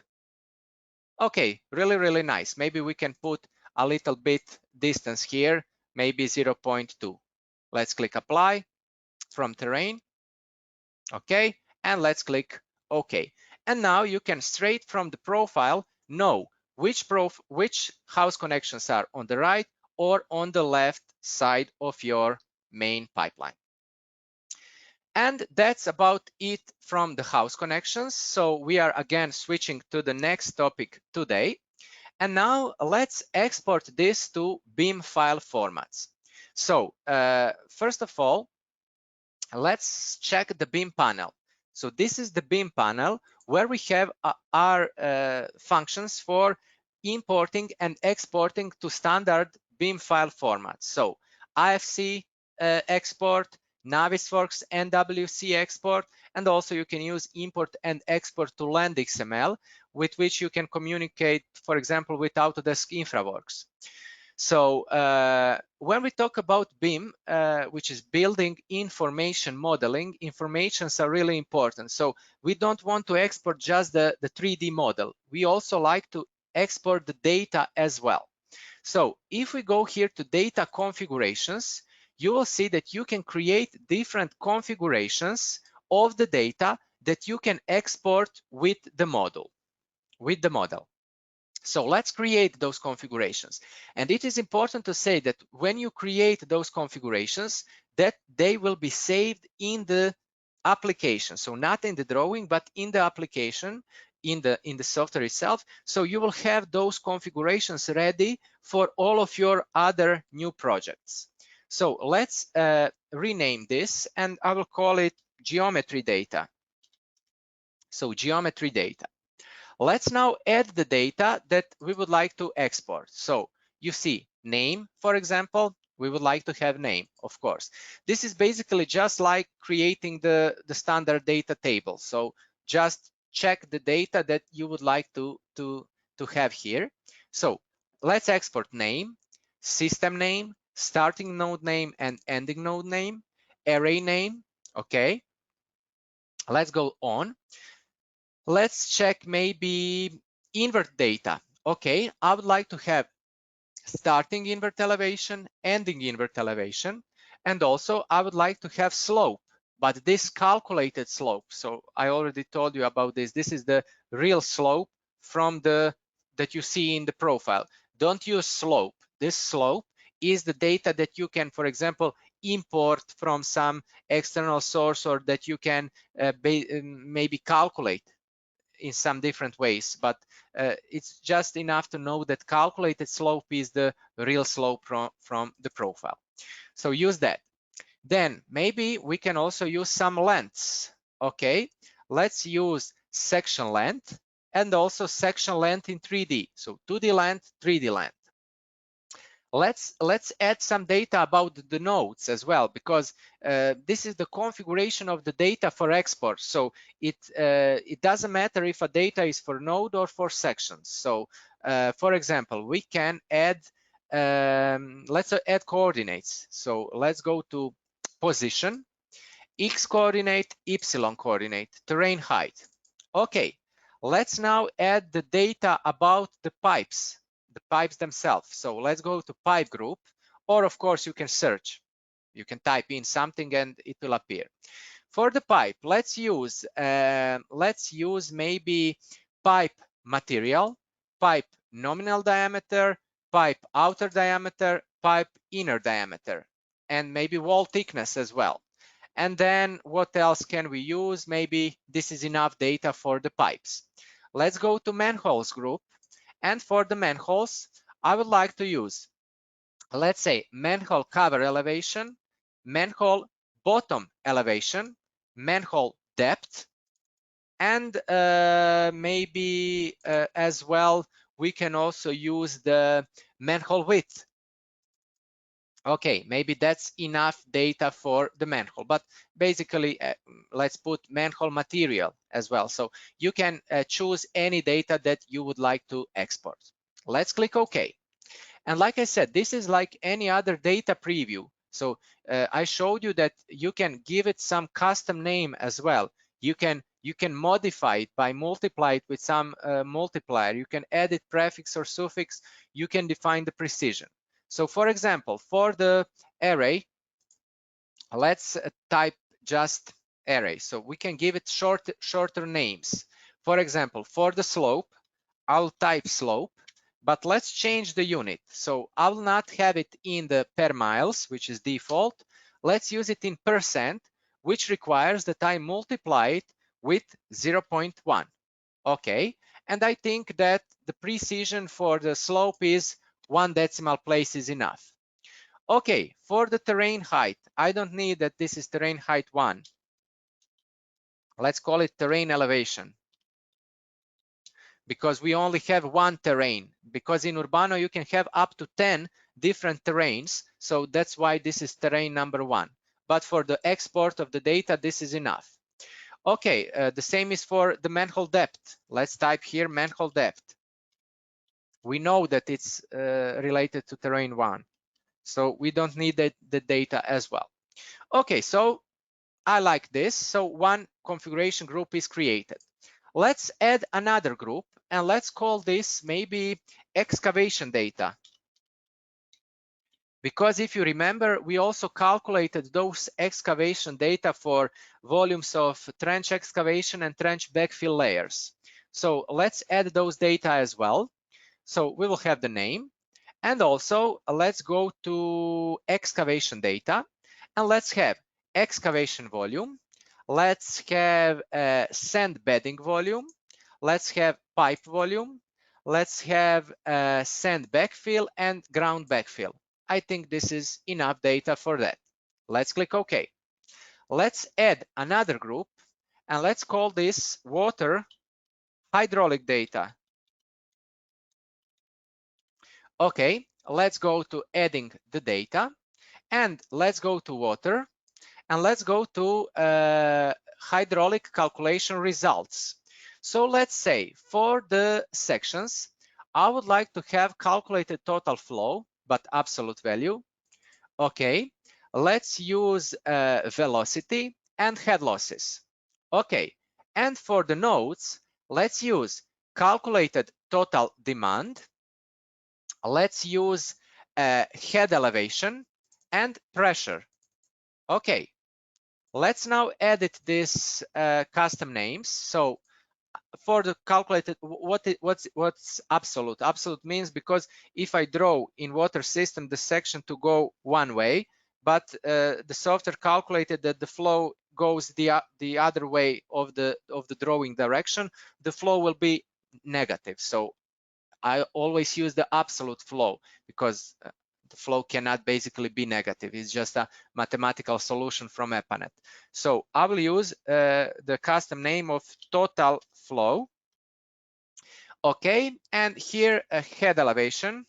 Okay, really nice. Maybe we can put a little bit distance here, maybe 0.2. Let's click apply from terrain. Okay, and let's click OK. And now you can straight from the profile know which house connections are on the right or on the left side of your main pipeline. And that's about it from the house connections. So we are again switching to the next topic today. And now let's export this to BIM file formats. So first of all, let's check the BIM panel. So this is the BIM panel where we have our functions for importing and exporting to standard BIM file formats. So IFC export, Navisworks NWC export, and also you can use import and export to Land XML, with which you can communicate, for example, with Autodesk InfraWorks. So when we talk about BIM, which is building information modeling, informations are really important. So we don't want to export just the 3D model. We also like to export the data as well. So if we go here to data configurations, you will see that you can create different configurations of the data that you can export with the model. So let's create those configurations. And it is important to say that when you create those configurations, that they will be saved in the application. So not in the drawing, but in the application, in the software itself. So you will have those configurations ready for all of your other new projects. So let's rename this, and I will call it geometry data. So geometry data. Let's now add the data that we would like to export. So you see name, for example, we would like to have name, of course. This is basically just like creating the standard data table. So just check the data that you would like to have here. So let's export name, system name, starting node name and ending node name, array name. Okay, let's go on. Let's check maybe invert data. Okay, I would like to have starting invert elevation, ending invert elevation, and also I would like to have slope, but this calculated slope. So I already told you about this. This is the real slope from that you see in the profile. Don't use slope. This slope is the data that you can, for example, import from some external source, or that you can maybe calculate in some different ways, but it's just enough to know that calculated slope is the real slope from the profile. So use that. Then maybe we can also use some lengths. Okay, let's use section length and also section length in 3D. So 2D length, 3D length. Let's add some data about the nodes as well, because this is the configuration of the data for export. So it doesn't matter if a data is for node or for sections. So for example, we can add let's add coordinates. So let's go to position, x coordinate, y coordinate, terrain height. Okay, let's now add the data about the pipes themselves. So let's go to pipe group, or of course you can search. You can type in something and it will appear. For the pipe, let's use maybe pipe material, pipe nominal diameter, pipe outer diameter, pipe inner diameter, and maybe wall thickness as well. And then what else can we use? Maybe this is enough data for the pipes. Let's go to manholes group. And for the manholes, I would like to use, let's say, manhole cover elevation, manhole bottom elevation, manhole depth, and maybe as well, we can also use the manhole width. Okay, maybe that's enough data for the manhole, but basically let's put manhole material as well. So you can choose any data that you would like to export. Let's click OK. And like I said, this is like any other data preview. So I showed you that you can give it some custom name as well. You can modify it by multiply it with some multiplier. You can edit prefix or suffix. You can define the precision. So for example, for the array, let's type just array. So we can give it shorter names. For example, for the slope, I'll type slope. but let's change the unit. So I will not have it in the per miles, which is default. Let's use it in percent, which requires that I multiply it with 0.1. Okay, and I think that the precision for the slope is 1 decimal place is enough. Okay, for the terrain height, I don't need that this is terrain height 1. Let's call it terrain elevation, because we only have one terrain. Because in Urbano, you can have up to 10 different terrains. So that's why this is terrain number 1. But for the export of the data, this is enough. Okay, the same is for the manhole depth. Let's type here manhole depth. We know that it's related to terrain 1. So we don't need the data as well. Okay, so I like this. So one configuration group is created. Let's add another group and let's call this maybe excavation data. Because if you remember, we also calculated those excavation data for volumes of trench excavation and trench backfill layers. So let's add those data as well. So we will have the name, and also let's go to excavation data and let's have excavation volume. Let's have sand bedding volume. Let's have pipe volume. Let's have sand backfill and ground backfill. I think this is enough data for that. Let's click OK. Let's add another group and let's call this water hydraulic data. Okay, let's go to adding the data and let's go to water and let's go to hydraulic calculation results. So let's say for the sections, I would like to have calculated total flow, but absolute value. Okay, let's use velocity and head losses. Okay, and for the nodes, let's use calculated total demand. Let's use head elevation and pressure. Okay, let's now edit this custom names. So for the calculated, what's absolute? Absolute means because if I draw in water system the section to go one way, but the software calculated that the flow goes the other way of the drawing direction, the flow will be negative. So I always use the absolute flow because the flow cannot basically be negative. It's just a mathematical solution from EPANET. So I will use the custom name of total flow. Okay, and here a head elevation.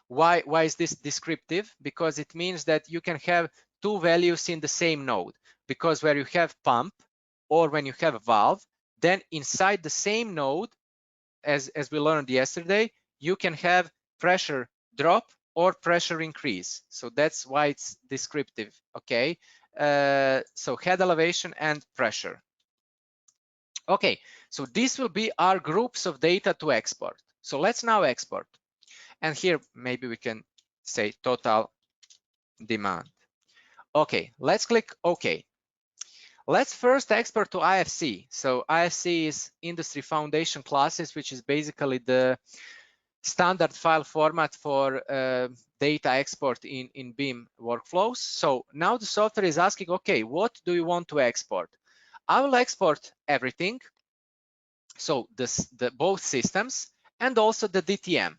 Why is this descriptive? Because it means that you can have two values in the same node. Because where you have pump or when you have a valve, then inside the same node, as we learned yesterday, you can have pressure drop or pressure increase. So that's why it's descriptive, okay? So head elevation and pressure. Okay, so this will be our groups of data to export. So let's now export. And here, maybe we can say total demand. Okay, let's click OK. Let's first export to IFC. So IFC is Industry Foundation Classes, which is basically the standard file format for data export in BIM workflows. So now the software is asking, okay, what do you want to export? I will export everything. So both systems and also the DTM.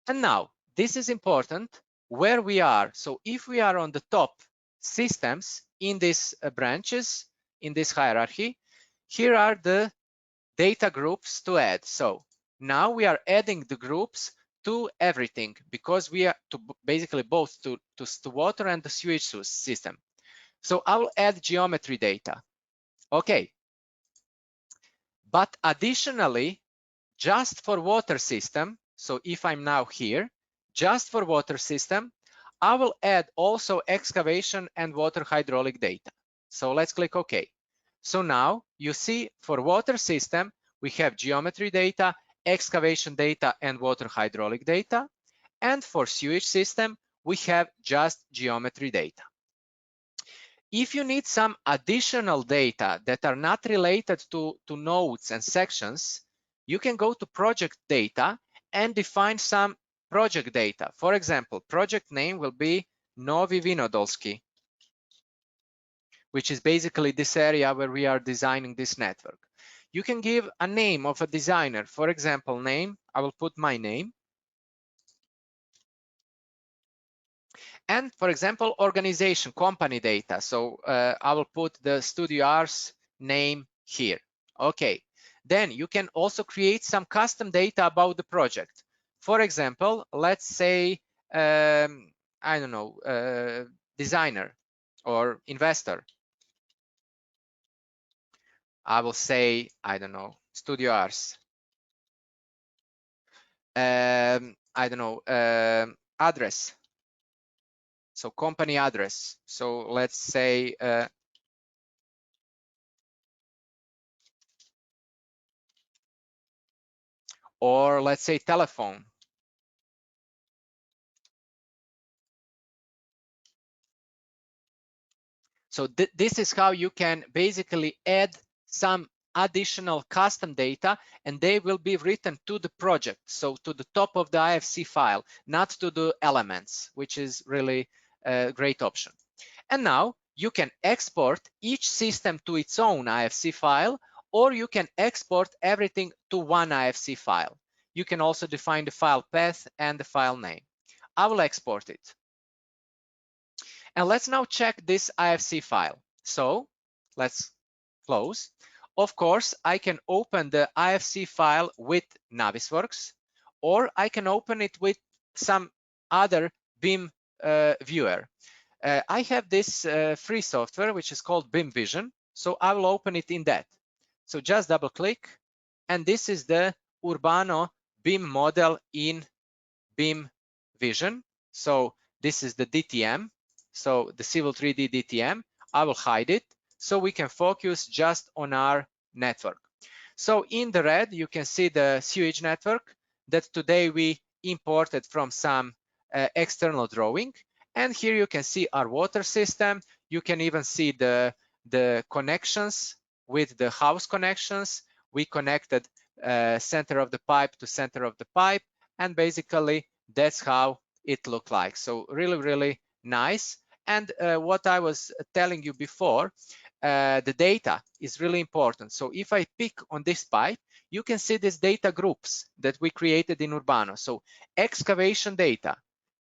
And now this is important where we are. So if we are on the top systems in these branches, in this hierarchy, here are the data groups to add. So now we are adding the groups to everything because we are to basically both to water and the sewage system. So I will add geometry data. Okay. But additionally, just for water system, so if I'm now here, just for water system, I will add also excavation and water hydraulic data. So let's click OK. So now you see for water system, we have geometry data, excavation data, and water hydraulic data. And for sewage system, we have just geometry data. If you need some additional data that are not related to nodes and sections, you can go to project data and define some project data. For example, project name will be Novi Vinodolski, which is basically this area where we are designing this network. You can give a name of a designer. For example, name, I will put my name. And for example, organization, company data. So I will put the Studio Ars name here. Okay. Then you can also create some custom data about the project. For example, let's say, I don't know, designer or investor. I will say, I don't know, Studio Ars. I don't know, address. So company address. So let's say, or let's say telephone. So this is how you can basically add some additional custom data, and they will be written to the project. So to the top of the IFC file, not to the elements, which is really a great option. And now you can export each system to its own IFC file, or you can export everything to one IFC file. You can also define the file path and the file name. I will export it. And let's now check this IFC file. So let's close. Of course, I can open the IFC file with Navisworks, or I can open it with some other BIM viewer. I have this free software, which is called BIM Vision. So I will open it in that. So just double click. And this is the Urbano BIM model in BIM Vision. So this is the DTM. So the Civil 3D DTM. I will hide it so we can focus just on our network. So in the red, you can see the sewage network that today we imported from some external drawing. And here you can see our water system. You can even see the connections with the house connections. We connected center of the pipe to center of the pipe. And basically, that's how it looked like. So really, really nice. And what I was telling you before, the data is really important. So if I pick on this pipe, you can see these data groups that we created in Urbano. So excavation data,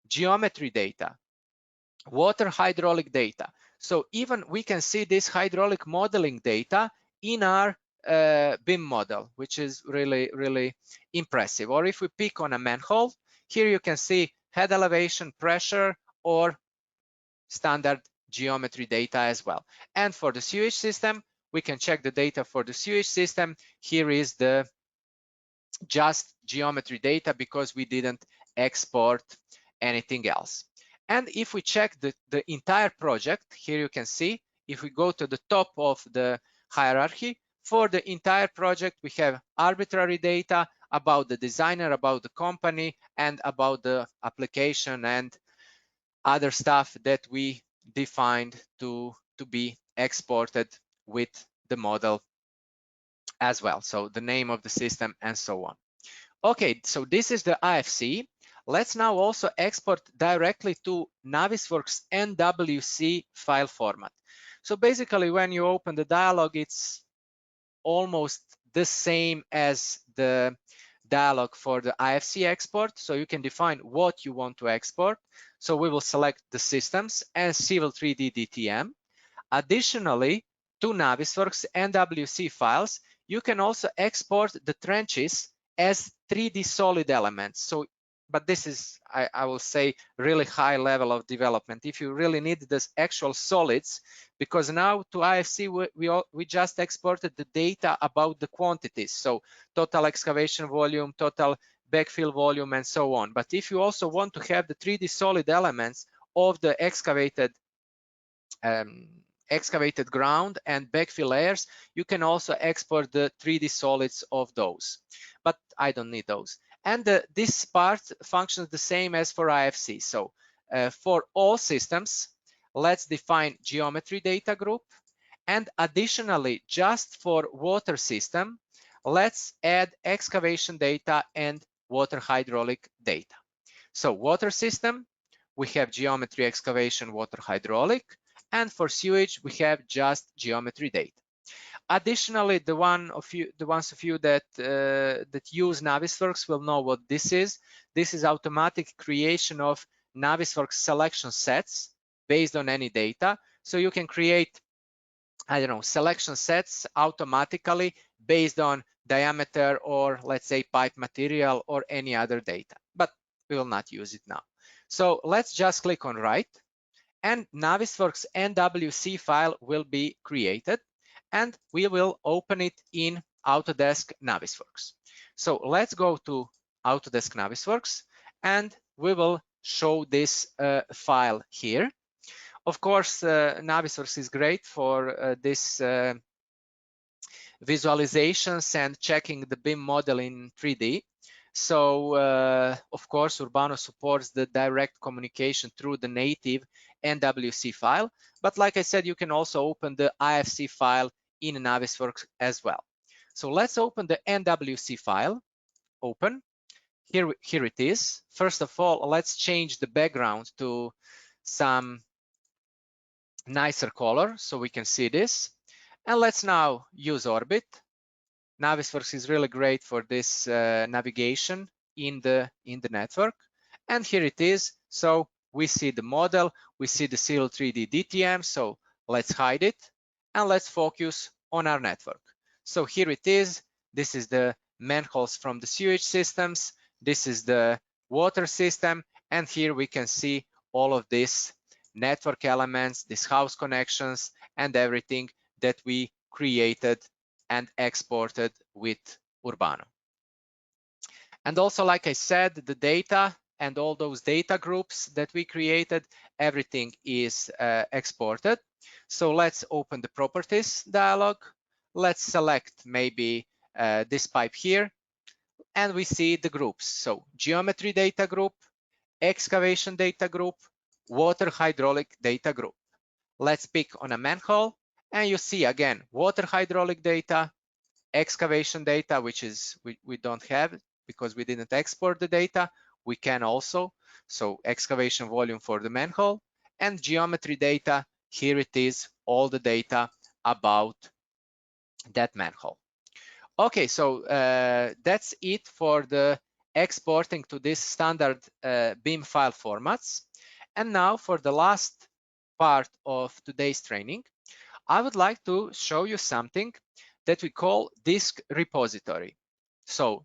geometry data, water hydraulic data. So even we can see this hydraulic modeling data in our BIM model, which is really, really impressive. Or if we pick on a manhole, here you can see head elevation, pressure, or standard geometry data as well. And for the sewage system, we can check the data for the sewage system. Here is the just geometry data because we didn't export anything else. And if we check the entire project, here you can see, if we go to the top of the hierarchy, for the entire project, we have arbitrary data about the designer, about the company, and about the application and other stuff that we defined to be exported with the model as well. So the name of the system and so on. Okay, so this is the IFC. Let's now also export directly to Navisworks NWC file format. So basically, when you open the dialog, it's almost the same as the dialog for the IFC export. So you can define what you want to export. So we will select the systems and Civil 3D DTM. Additionally, to Navisworks NWC files, you can also export the trenches as 3D solid elements. So, but this is, I will say, really high level of development. If you really need this actual solids, because now to IFC, we just exported the data about the quantities. So total excavation volume, total backfill volume, and so on. But if you also want to have the 3D solid elements of the excavated ground and backfill layers, you can also export the 3D solids of those. But I don't need those. And this part functions the same as for IFC. So for all systems, let's define geometry data group. And additionally, just for water system, let's add excavation data and water hydraulic data. So water system, we have geometry, excavation, water hydraulic, and for sewage, we have just geometry data. Additionally, the ones of you that use Navisworks will know what this is. This is automatic creation of Navisworks selection sets based on any data. So you can create, I don't know, selection sets automatically based on diameter or let's say pipe material or any other data, but we will not use it now. So let's just click on write, and Navisworks NWC file will be created, and we will open it in Autodesk Navisworks. So let's go to Autodesk Navisworks, and we will show this file here. Of course, Navisworks is great for this visualizations and checking the BIM model in 3D. So, of course, Urbano supports the direct communication through the native NWC file. But like I said, you can also open the IFC file in Navisworks as well. So let's open the NWC file. Open. Here it is. First of all, let's change the background to some nicer color so we can see this. And let's now use Orbit. Navisworks is really great for this navigation in the network. And here it is. So we see the model, we see the Civil 3D DTM. So let's hide it and let's focus on our network. So here it is. This is the manholes from the sewage systems. This is the water system. And here we can see all of these network elements, these house connections, and everything that we created and exported with Urbano. And also, like I said, the data and all those data groups that we created, everything is exported. So let's open the properties dialog. Let's select maybe this pipe here, and we see the groups. So geometry data group, excavation data group, water hydraulic data group. Let's pick on a manhole, and you see again water hydraulic data, excavation data, which is we don't have because we didn't export the data. We can also, so excavation volume for the manhole, and geometry data. Here it is, all the data about that manhole. Okay, so that's it for the exporting to this standard BIM file formats. And now for the last part of today's training, I would like to show you something that we call disk repository. So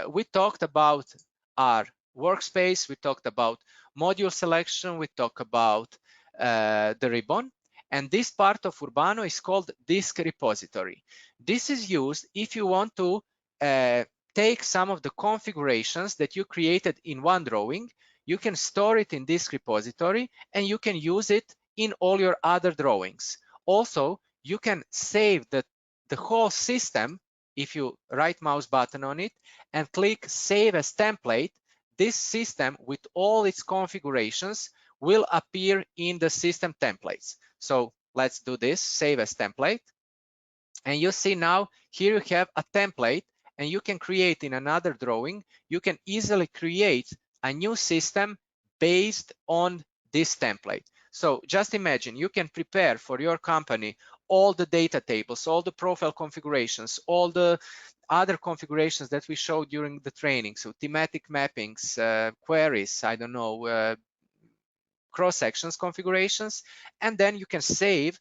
we talked about our workspace, we talked about module selection, we talked about the ribbon, and this part of Urbano is called disk repository. This is used if you want to take some of the configurations that you created in one drawing, you can store it in disk repository and you can use it in all your other drawings. Also, you can save the whole system if you right mouse button on it and click Save as Template. This system with all its configurations will appear in the system templates. So let's do this, Save as Template. And you see now here you have a template and you can create in another drawing. You can easily create a new system based on this template. So just imagine you can prepare for your company all the data tables, all the profile configurations, all the other configurations that we showed during the training. So thematic mappings, queries, I don't know, cross sections configurations, and then you can save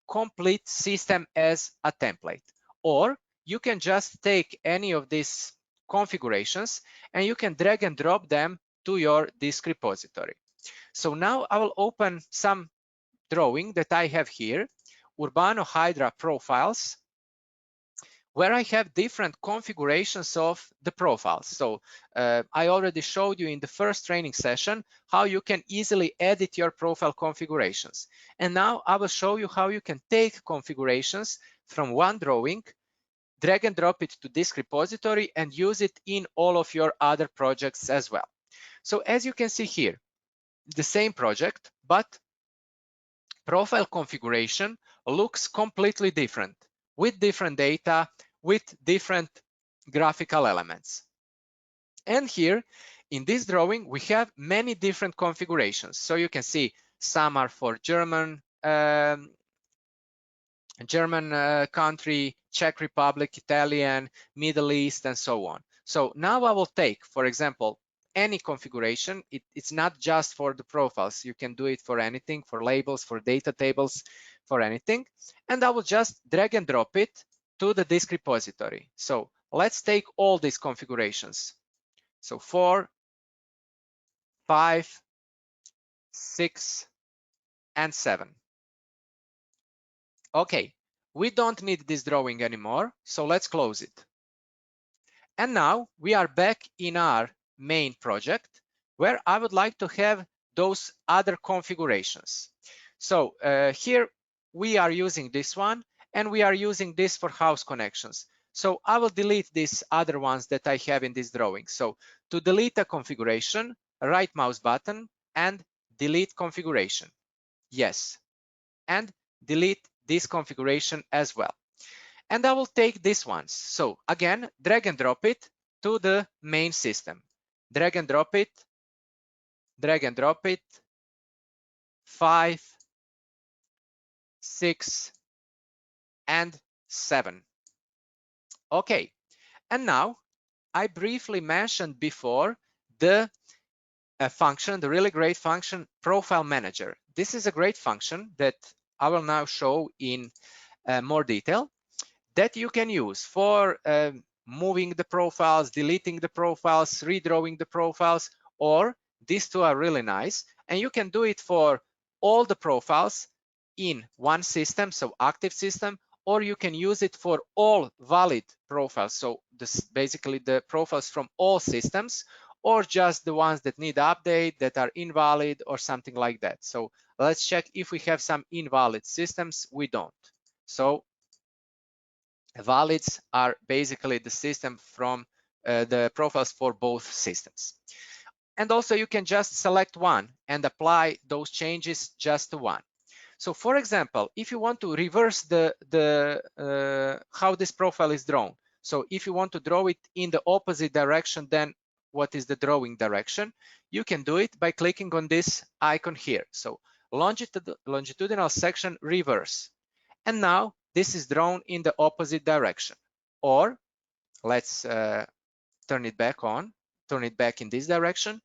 complete system as a template. Or you can just take any of these configurations and you can drag and drop them to your disk repository. So now I will open some drawing that I have here, Urbano Hydra profiles, where I have different configurations of the profiles. So I already showed you in the first training session how you can easily edit your profile configurations. And now I will show you how you can take configurations from one drawing, drag and drop it to disk repository and use it in all of your other projects as well. So as you can see here, the same project, but profile configuration looks completely different with different data, with different graphical elements. And here in this drawing, we have many different configurations. So you can see some are for German country, Czech Republic, Italian, Middle East, and so on. So now I will take, for example, any configuration. It's not just for the profiles. You can do it for anything, for labels, for data tables, for anything. And I will just drag and drop it to the disk repository. So let's take all these configurations. So 4, 5, 6, and 7. Okay, we don't need this drawing anymore, so let's close it. And now we are back in our main project where I would like to have those other configurations. So here we are using this one, and we are using this for house connections. So I will delete these other ones that I have in this drawing. So to delete a configuration, right mouse button and delete configuration. Yes, and delete this configuration as well. And I will take these ones. So again, drag and drop it to the main system. Drag and drop it, 5, 6, and 7. Okay, and now I briefly mentioned before the function, the really great function, Profile Manager. This is a great function that I will now show in more detail, that you can use for moving the profiles, deleting the profiles, redrawing the profiles, or these two are really nice. And you can do it for all the profiles in one system, so active system, or you can use it for all valid profiles. So this basically the profiles from all systems, or just the ones that need update, that are invalid, or something like that. So let's check if we have some invalid systems. We don't. So valids are basically the system from the profiles for both systems. And also you can just select one and apply those changes just to one. So for example, if you want to reverse how this profile is drawn, so if you want to draw it in the opposite direction than what is the drawing direction, you can do it by clicking on this icon here. So longitudinal section reverse. And now this is drawn in the opposite direction. Or let's turn it back on, turn it back in this direction.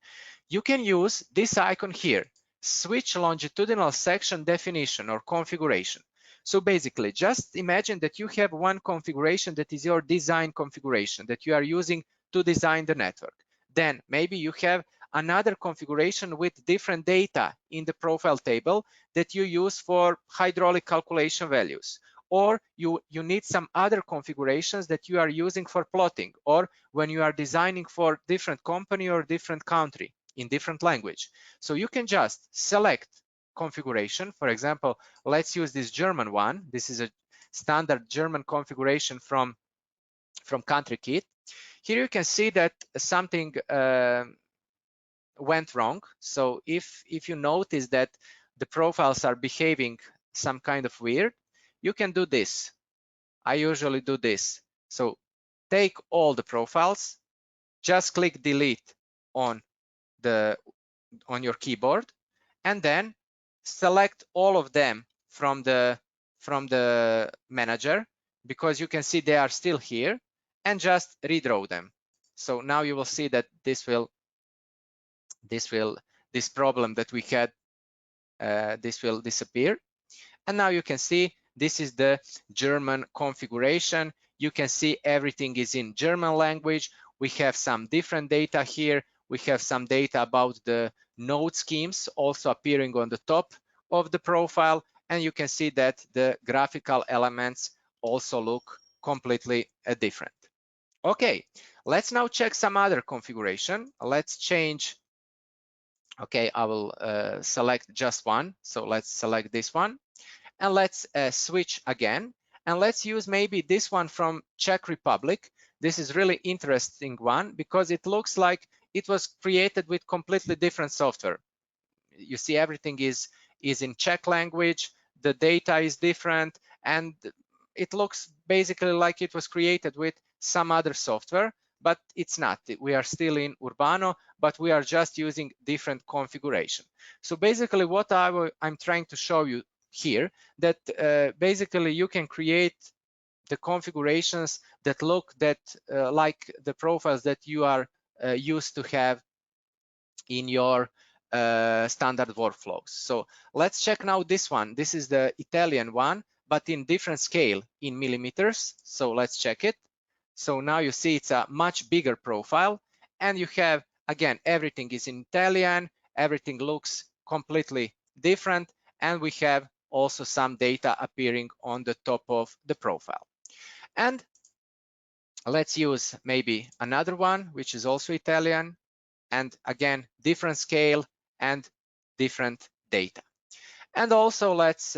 You can use this icon here, switch longitudinal section definition or configuration. So basically, just imagine that you have one configuration that is your design configuration that you are using to design the network. Then maybe you have another configuration with different data in the profile table that you use for hydraulic calculation values. Or you need some other configurations that you are using for plotting, or when you are designing for different company or different country in different language. So you can just select configuration. For example, let's use this German one. This is a standard German configuration from country kit. Here you can see that something went wrong. So if you notice that the profiles are behaving some kind of weird, you can do this. I usually do this. So take all the profiles, just click delete on your keyboard, and then select all of them from the manager, because you can see they are still here, and just redraw them. So now you will see that this problem that we had, this will disappear. And now you can see this is the German configuration. You can see everything is in German language. We have some different data here. We have some data about the node schemes also appearing on the top of the profile. And you can see that the graphical elements also look completely different. Okay, let's now check some other configuration. Let's change. Okay, I will select just one. So let's select this one. And let's switch again. And let's use maybe this one from Czech Republic. This is really interesting one because it looks like it was created with completely different software. You see everything is in Czech language, the data is different, and it looks basically like it was created with some other software, but it's not. We are still in Urbano, but we are just using different configuration. So basically what I'm trying to show you here, that basically you can create the configurations that look like the profiles that you are used to have in your standard workflows. So let's check now this one. This is the Italian one, but in different scale in millimeters. So let's check it. So now you see it's a much bigger profile, and you have, again, everything is in Italian, everything looks completely different, and we have also some data appearing on the top of the profile. And let's use maybe another one, which is also Italian, and again, different scale and different data. And also let's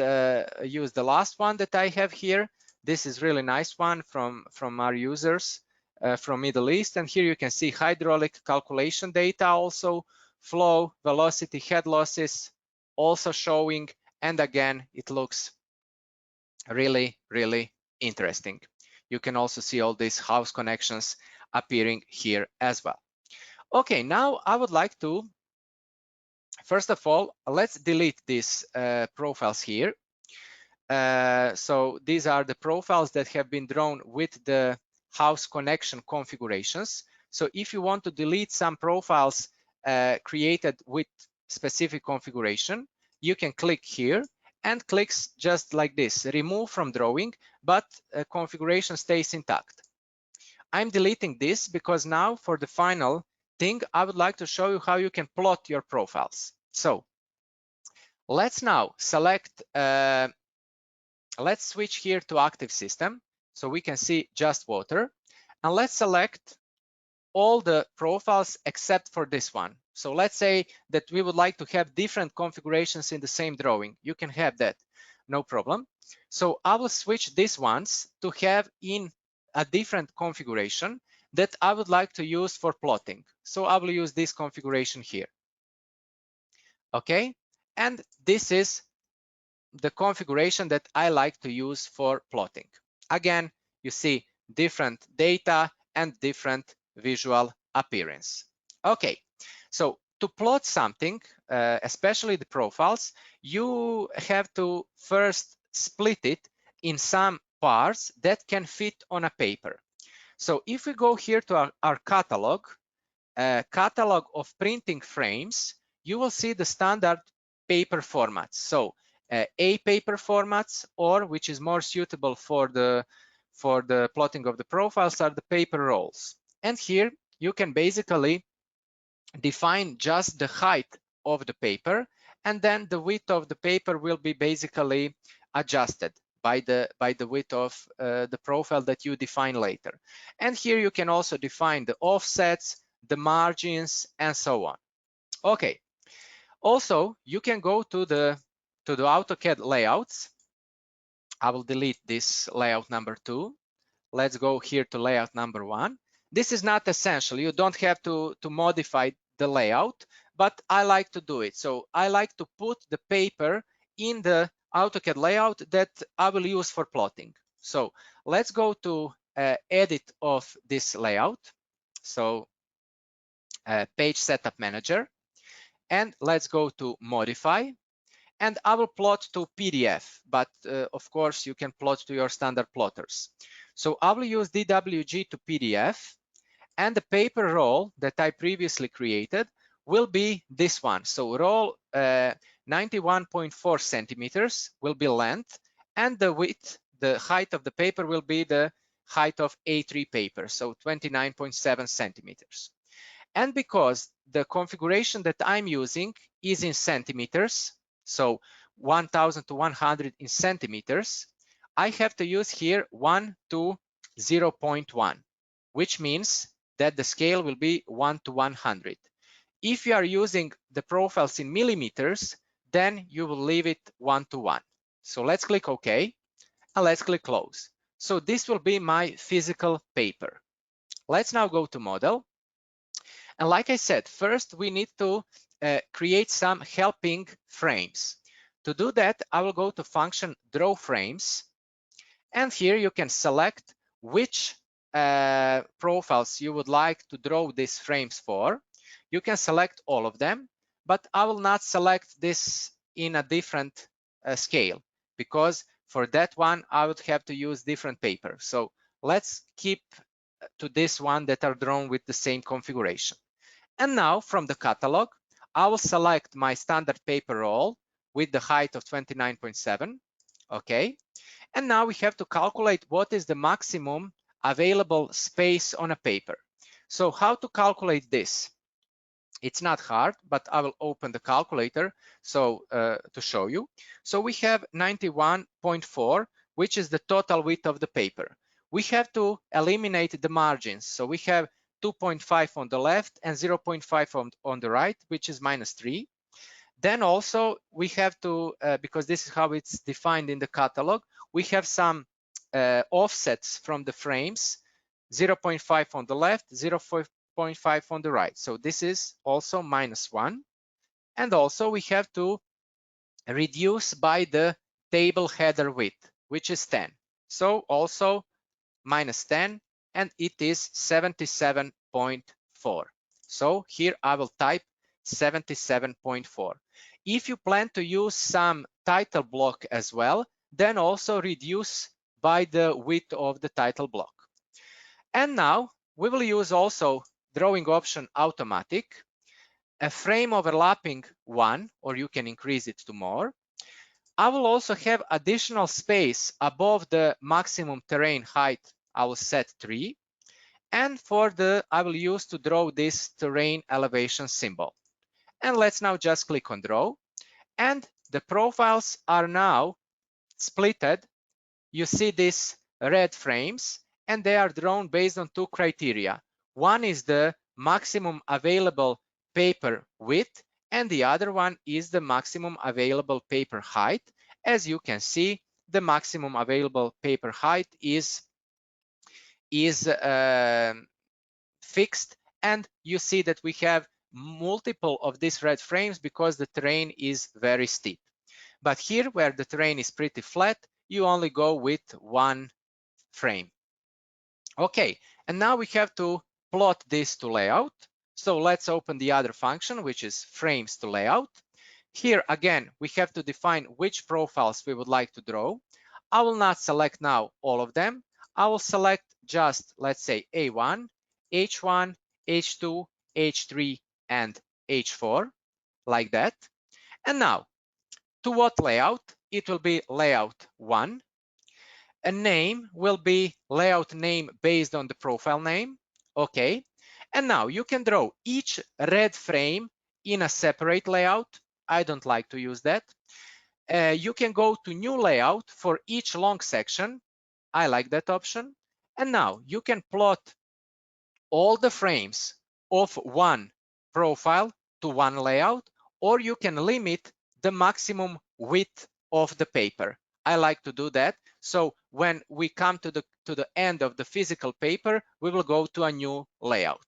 use the last one that I have here. This is really nice one from our users from Middle East. And here you can see hydraulic calculation data, also flow, velocity, head losses, also showing. And again, it looks really, really interesting. You can also see all these house connections appearing here as well. Okay, now I would like to, first of all, let's delete these profiles here. So these are the profiles that have been drawn with the house connection configurations. So if you want to delete some profiles created with specific configuration, you can click here and clicks just like this, remove from drawing, but configuration stays intact. I'm deleting this because now for the final thing, I would like to show you how you can plot your profiles. So let's now select, let's switch here to active system so we can see just water, and let's select all the profiles except for this one. So let's say that we would like to have different configurations in the same drawing. You can have that, no problem. So I will switch these ones to have in a different configuration that I would like to use for plotting. So I will use this configuration here. Okay, and this is the configuration that I like to use for plotting. Again, you see different data and different visual appearance. Okay, so to plot something, especially the profiles, you have to first split it in some parts that can fit on a paper. So if we go here to our catalog, catalog of printing frames, you will see the standard paper formats. So A paper formats, or which is more suitable for the plotting of the profiles, are the paper rolls. And here you can basically define just the height of the paper, and then the width of the paper will be basically adjusted by the width of the profile that you define later. And here you can also define the offsets, the margins, and so on. Okay. Also, you can go to the AutoCAD layouts. I will delete this layout number 2. Let's go here to layout number 1. This is not essential. You don't have to modify the layout, but I like to do it. So I like to put the paper in the AutoCAD layout that I will use for plotting. So let's go to edit of this layout. So page setup manager, and let's go to modify. And I will plot to PDF, but of course you can plot to your standard plotters. So I will use DWG to PDF, and the paper roll that I previously created will be this one. So roll 91.4 centimeters will be length, and the width, the height of the paper will be the height of A3 paper, so 29.7 centimeters. And because the configuration that I'm using is in centimeters, so 1000 to 100 in centimeters, I have to use here 1 to 0.1, which means that the scale will be 1 to 100. If you are using the profiles in millimeters, then you will leave it 1 to 1. So let's click OK, and let's click Close. So this will be my physical paper. Let's now go to Model. And like I said, first we need to create some helping frames. To do that, I will go to function Draw Frames, And here you can select which profiles you would like to draw these frames for. You can select all of them, but I will not select this in a different scale, because for that one I would have to use different paper. So let's keep to this one that are drawn with the same configuration. And now from the catalog, I will select my standard paper roll with the height of 29.7. Okay. And now we have to calculate what is the maximum available space on a paper. So how to calculate this? It's not hard, but I will open the calculator to show you. So we have 91.4, which is the total width of the paper. We have to eliminate the margins. So we have 2.5 on the left and 0.5 on the right, which is -3. Then also we have to, because this is how it's defined in the catalog, we have some offsets from the frames, 0.5 on the left, 0.5 on the right. So this is also -1. And also we have to reduce by the table header width, which is 10. So also -10, and it is 77.4. So here I will type 77.4. If you plan to use some title block as well, then also reduce by the width of the title block. And now we will use also drawing option automatic, a frame overlapping 1, or you can increase it to more. I will also have additional space above the maximum terrain height. I will set 3. And for the, I will use to draw this terrain elevation symbol. And let's now just click on draw. And the profiles are now splitted. You see these red frames, and they are drawn based on 2 criteria. One is the maximum available paper width, and the other one is the maximum available paper height. As you can see, the maximum available paper height is fixed, and you see that we have multiple of these red frames because the terrain is very steep. But here, where the terrain is pretty flat, you only go with 1 frame. Okay, and now we have to plot this to layout. So let's open the other function, which is frames to layout. Here again, we have to define which profiles we would like to draw. I will not select now all of them. I will select just, let's say, A1, H1, H2, H3, and H4, like that. And now, to what layout? It will be layout 1. A name will be layout name based on the profile name. Okay. And now you can draw each red frame in a separate layout. I don't like to use that. You can go to new layout for each long section. I like that option. And now you can plot all the frames of one profile to one layout, or you can limit the maximum width of the paper. I like to do that. So when we come to the end of the physical paper, we will go to a new layout.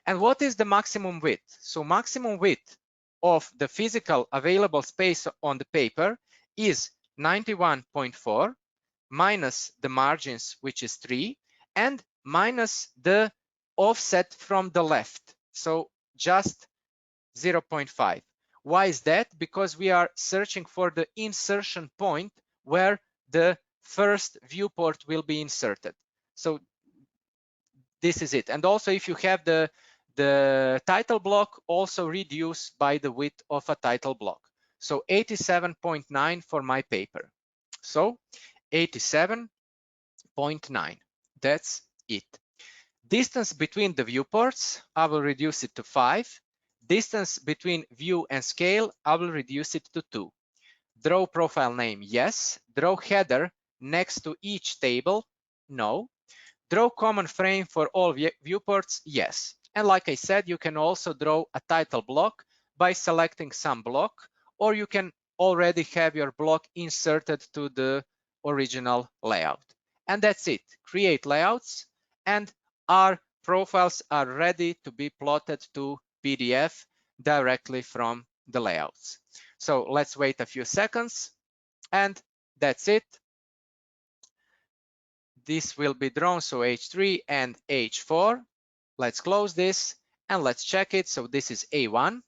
And what is the maximum width? So maximum width of the physical available space on the paper is 91.4 minus the margins, which is 3, and minus the offset from the left. So just 0.5. Why is that? Because we are searching for the insertion point where the first viewport will be inserted. So this is it. And also, if you have the title block, also reduce by the width of a title block. So 87.9 for my paper. So 87.9. That's it. Distance between the viewports, I will reduce it to 5. Distance between view and scale, I will reduce it to 2. Draw profile name, yes. Draw header next to each table, no. Draw common frame for all viewports, yes. And like I said, you can also draw a title block by selecting some block, or you can already have your block inserted to the original layout. And that's it. Create layouts, and our profiles are ready to be plotted to PDF directly from the layouts. So let's wait a few seconds, and that's it. this will be drawn, so H3 and H4. Let's close this and let's check it. So this is A1.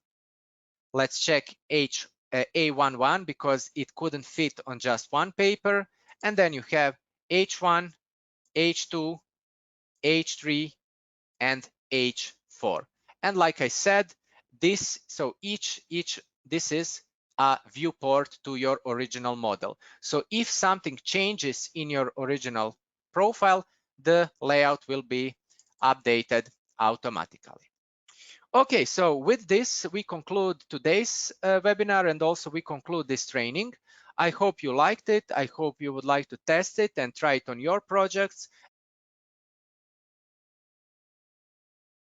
Let's check A11 because it couldn't fit on just one paper. And then you have H1, H2, H3, and H4. And like I said, this is a viewport to your original model. So if something changes in your original profile, the layout will be updated automatically. Okay, so with this, we conclude today's webinar, and also we conclude this training. I hope you liked it. I hope you would like to test it and try it on your projects.